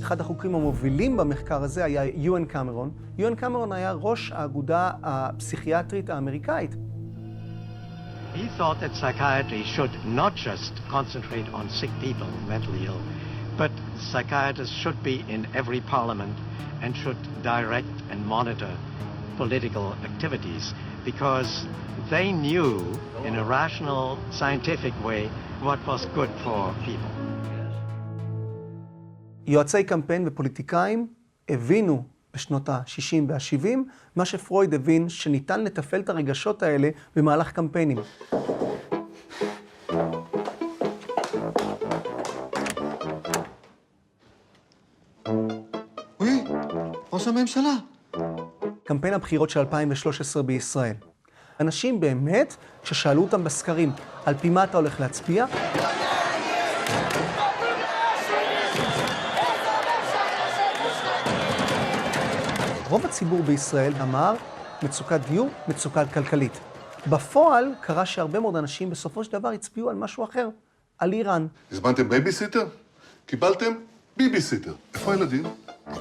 [SPEAKER 13] אחד החוקרים המובילים במחקר הזה היה יואן קמרון. יואן קמרון היה ראש האגודה הפסיכיאטרית האמריקאית.
[SPEAKER 20] He thought that psychiatry should not just concentrate on sick people, mentally ill, but psychiatrists should be in every parliament and should direct and monitor political activities because they knew in a rational, scientific way what was good for people.
[SPEAKER 13] יועצי קמפיין ופוליטיקאים הבינו בשנות ה-60 וה-70 מה שפרויד הבין שניתן לטפל את הרגשות האלה במהלך קמפיינים.
[SPEAKER 21] Oui, on
[SPEAKER 2] ראש הממשלה.
[SPEAKER 5] קמפיין הבחירות של 2013 בישראל. אנשים באמת, כששאלו אותם בסקרים, על פי מה אתה הולך להצביע? רוב הציבור בישראל אמר מצוקת דיור, מצוקה כלכלית. בפועל קרה שהרבה מאוד אנשים בסופו של דבר הצביעו על משהו אחר, על איראן.
[SPEAKER 2] הזמנתם בייביסיטר? קיבלתם ביביסיטר. איפה הילדים?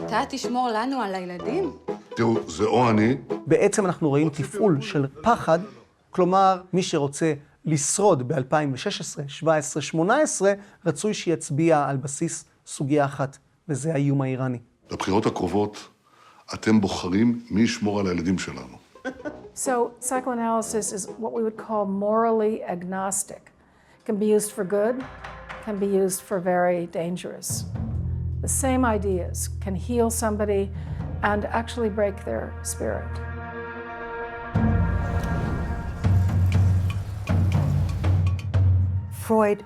[SPEAKER 11] אתה תשמור לנו על הילדים?
[SPEAKER 2] תראו, זה או אני.
[SPEAKER 5] בעצם אנחנו רואים תפעול של פחד, כלומר, מי שרוצה לשרוד ב-2016, 2017, 2018, רצוי שיצביע על בסיס סוגיה אחת, וזה האיום האיראני.
[SPEAKER 2] בבחירות הקרובות, אתם בוחרים מי ישמור על הילדים שלנו.
[SPEAKER 3] So psychoanalysis is what we would call morally agnostic. It can be used for good, can be used for very dangerous. The same ideas can heal somebody and actually break their spirit.
[SPEAKER 17] Freud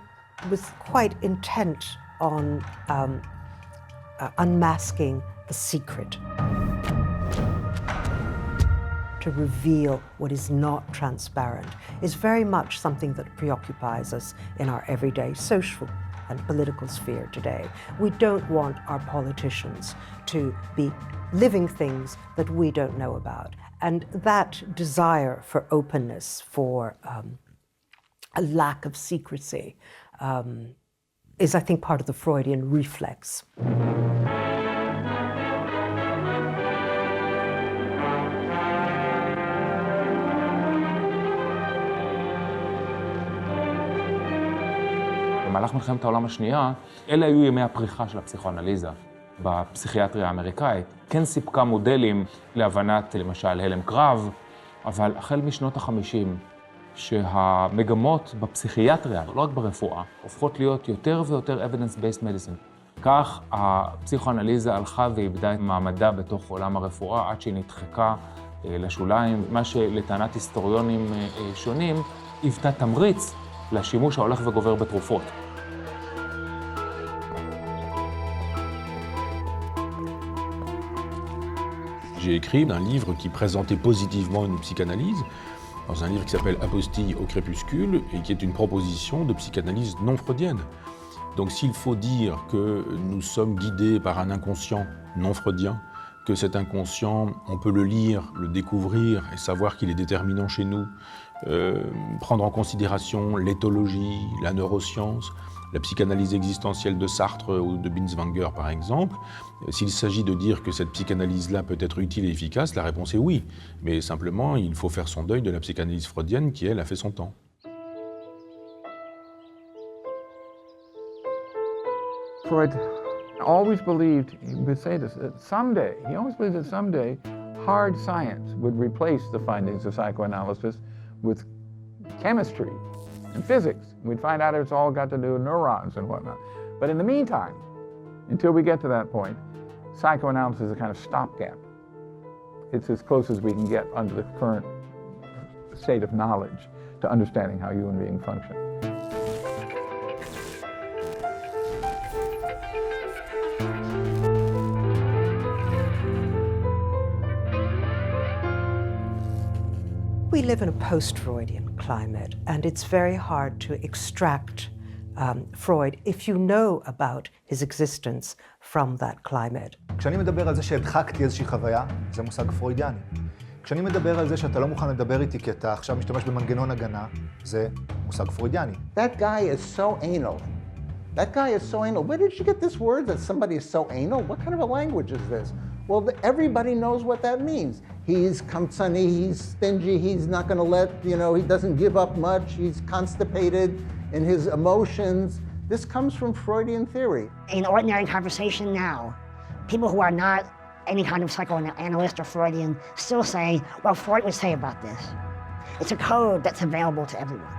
[SPEAKER 17] was quite intent on unmasking the secret, to reveal what is not transparent, is very much something that preoccupies us in our everyday social and political sphere today. We don't want our politicians to be living things that we don't know about. And that desire for openness, for a lack of secrecy, is, I think, part of the Freudian reflex.
[SPEAKER 12] במהלך מלחמת העולם השנייה, אלה היו ימי הפריחה של הפסיכואנליזה בפסיכיאטריה האמריקאית. כן סיפקה מודלים להבנת, למשל, הלם קרב, אבל החל משנות ה-50, שהמגמות בפסיכיאטריה, לא רק ברפואה, הופכות להיות יותר ויותר evidence-based medicine. כך הפסיכואנליזה הלכה ואיבדה את מעמדה בתוך עולם הרפואה עד שהיא נדחקה לשוליים, מה שלטענת היסטוריונים שונים, היוותה תמריץ לשימוש ההולך וגובר בתרופות.
[SPEAKER 4] J'ai écrit un livre qui présentait positivement une psychanalyse, dans un livre qui s'appelle Apostille au crépuscule, et qui est une proposition de psychanalyse non freudienne. Donc s'il faut dire que nous sommes guidés par un inconscient non freudien, que cet inconscient, on peut le lire, le découvrir et savoir qu'il est déterminant chez nous, prendre en considération l'éthologie, la neuroscience, la psychanalyse existentielle de Sartre ou de Binswanger par exemple, s'il s'agit de dire que cette psychanalyse-là peut être utile et efficace, la réponse est oui. Mais simplement, il faut faire son deuil de la psychanalyse freudienne qui, elle, a fait son temps.
[SPEAKER 18] Freud always believed, he would say this, that someday, he always believed that someday hard science would replace the findings of psychoanalysis with chemistry and physics. We'd find out it's all got to do with neurons and whatnot. But in the meantime, until we get to that point, psychoanalysis is a kind of stopgap. It's as close as we can get under the current state of knowledge to understanding how human beings function.
[SPEAKER 17] We live in a post-Freudian climate, and it's very hard to extract Freud if you know about his existence from that climate.
[SPEAKER 5] כשאני מדבר על זה שהדחקתי איזושהי חוויה, זה מושג פרוידיאני. כשאני מדבר על זה שאתה לא מוכן לדבר איתי כי אתה עכשיו משתמש במנגנון הגנה, זה מושג פרוידיאני.
[SPEAKER 21] That guy is so anal. That guy is so anal. Where did you get this word that somebody is so anal? What kind of a language is this? Well, everybody knows what that means. He's kamtsani, he's stingy, he's not going to let, he doesn't give up much, he's constipated in his emotions. This comes from Freudian theory.
[SPEAKER 15] In ordinary conversation now, people who are not any kind of psychoanalyst or Freudian still say, well, Freud would say about this. It's a code that's available to everyone.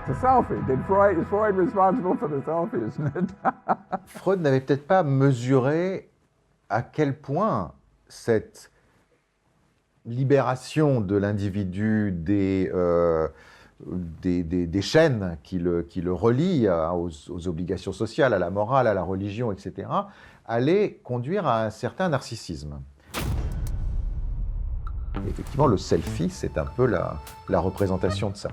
[SPEAKER 18] The selfie. Is Freud responsible for the selfie, isn't it?
[SPEAKER 22] Freud n'avait peut-être pas mesuré à quel point cette libération de l'individu des des chaînes qui le relient aux obligations sociales, à la morale, à la religion, etc., allait conduire à un certain narcissisme. Et effectivement, le selfie, c'est un peu la représentation de ça.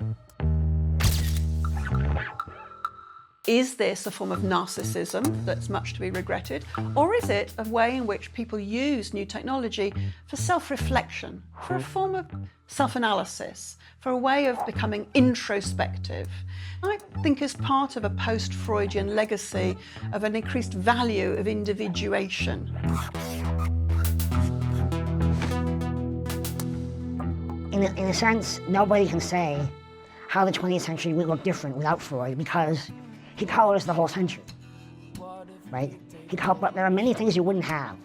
[SPEAKER 6] Is this a form of narcissism that's much to be regretted, or is it a way in which people use new technology for self-reflection, for a form of self-analysis, for a way of becoming introspective? I think as part of a post-Freudian legacy of an increased value of individuation.
[SPEAKER 15] In a sense, nobody can say how the 20th century would look different without Freud, because he colors the whole century, right? But there are many things you wouldn't have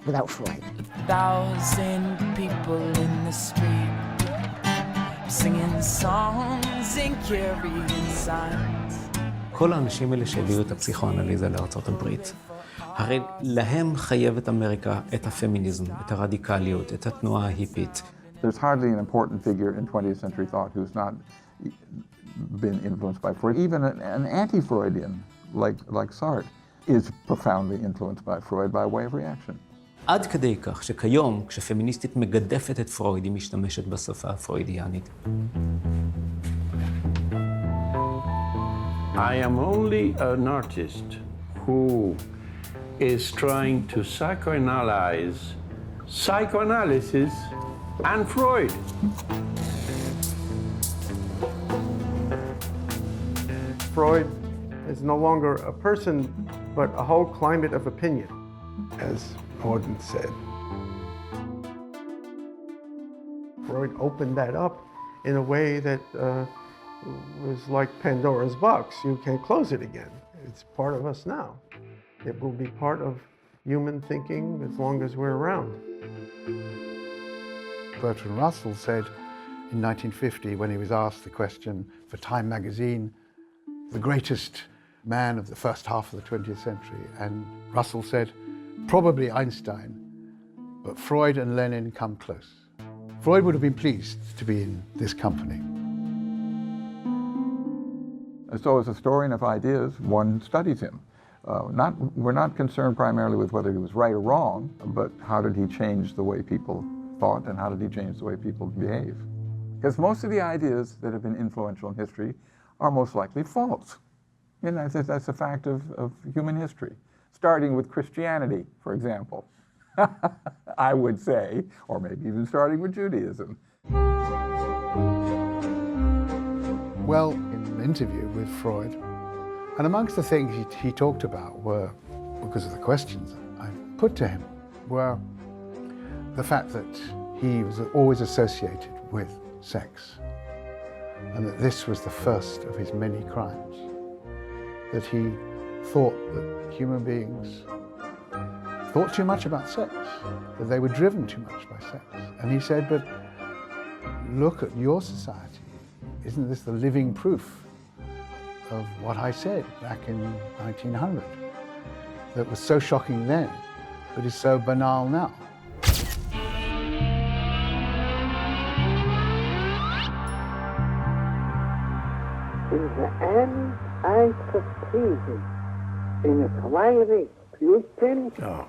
[SPEAKER 15] without Freud.
[SPEAKER 7] 1,000 people in the street, singing songs and carrying signs.
[SPEAKER 14] כל האנשים האלה שהביאו את הפסיכואנליזה לארצות הברית, הרי להם חייבת אמריקה את הפמיניזם, את הרדיקליות, את התנועה ההיפית.
[SPEAKER 18] There's hardly an important figure in 20th century thought who's not been influenced by Freud. Even an anti-Freudian like Sartre is profoundly influenced by Freud by way of reaction.
[SPEAKER 14] עד כדי כך שכיום, כשפמיניסטית מגדפת את פרויד, היא משתמשת בשפה הפרוידיאנית.
[SPEAKER 16] I am only an artist who is trying to psychoanalyze psychoanalysis and Freud.
[SPEAKER 13] Freud is no longer a person, but a whole climate of opinion, as Auden said. Freud opened that up in a way that was like Pandora's box. You can't close it again. It's part of us now. It will be part of human thinking as long as we're around.
[SPEAKER 23] Bertrand Russell said in 1950, when he was asked the question for Time magazine, the greatest man of the first half of the 20th century, and Russell said, probably Einstein, but Freud and Lenin come close. Freud would have been pleased to be in this company.
[SPEAKER 18] So as a historian of ideas, one studies him. We're not concerned primarily with whether he was right or wrong, but how did he change the way people thought and how did he change the way people behave? Because most of the ideas that have been influential in history are most likely false. And that's a fact of human history. Starting with Christianity, for example, I would say, or maybe even starting with Judaism.
[SPEAKER 23] Well, in an interview with Freud, and amongst the things he talked about were, because of the questions I put to him, were the fact that he was always associated with sex, and that this was the first of his many crimes, that he thought that human beings thought too much about sex, that they were driven too much by sex. And he said, but look at your society. Isn't this the living proof of what I said back in 1900? That was so shocking then, but is so banal now.
[SPEAKER 24] In the end, I succeeded in acquiring Putin.
[SPEAKER 16] Oh,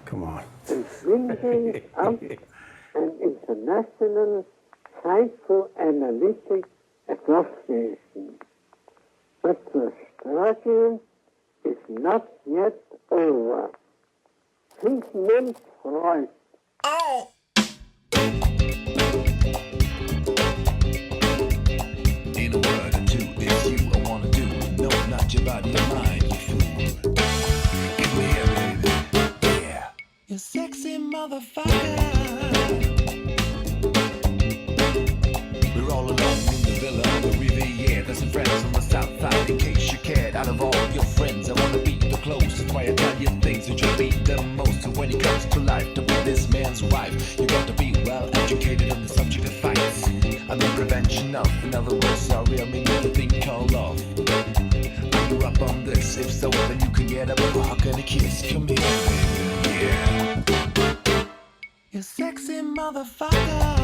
[SPEAKER 16] come on.
[SPEAKER 24] And bringing up an international psychoanalytic association. But the struggle is not yet over. Sigmund Freud.
[SPEAKER 7] Oh!
[SPEAKER 1] Ain't a word or two, it's you I wanna do. No, not your body, your mind, you fool. Come here, baby. Yeah.
[SPEAKER 7] You sexy motherfucker.
[SPEAKER 1] We're all alone in the villa on the Riviera. There's some friends on the south side in case you cared. Out of all your friends, I wanna be the closest. Why I tell you things that you be the most. And when it comes to life, to be this man's wife, you got to be well educated on the subject of fights. I mean prevention of, in other words, sorry, I mean everything called off. Are you up on this? If so, then you can get up a rock and a kiss. Come here, baby. Yeah.
[SPEAKER 7] You sexy motherfucker.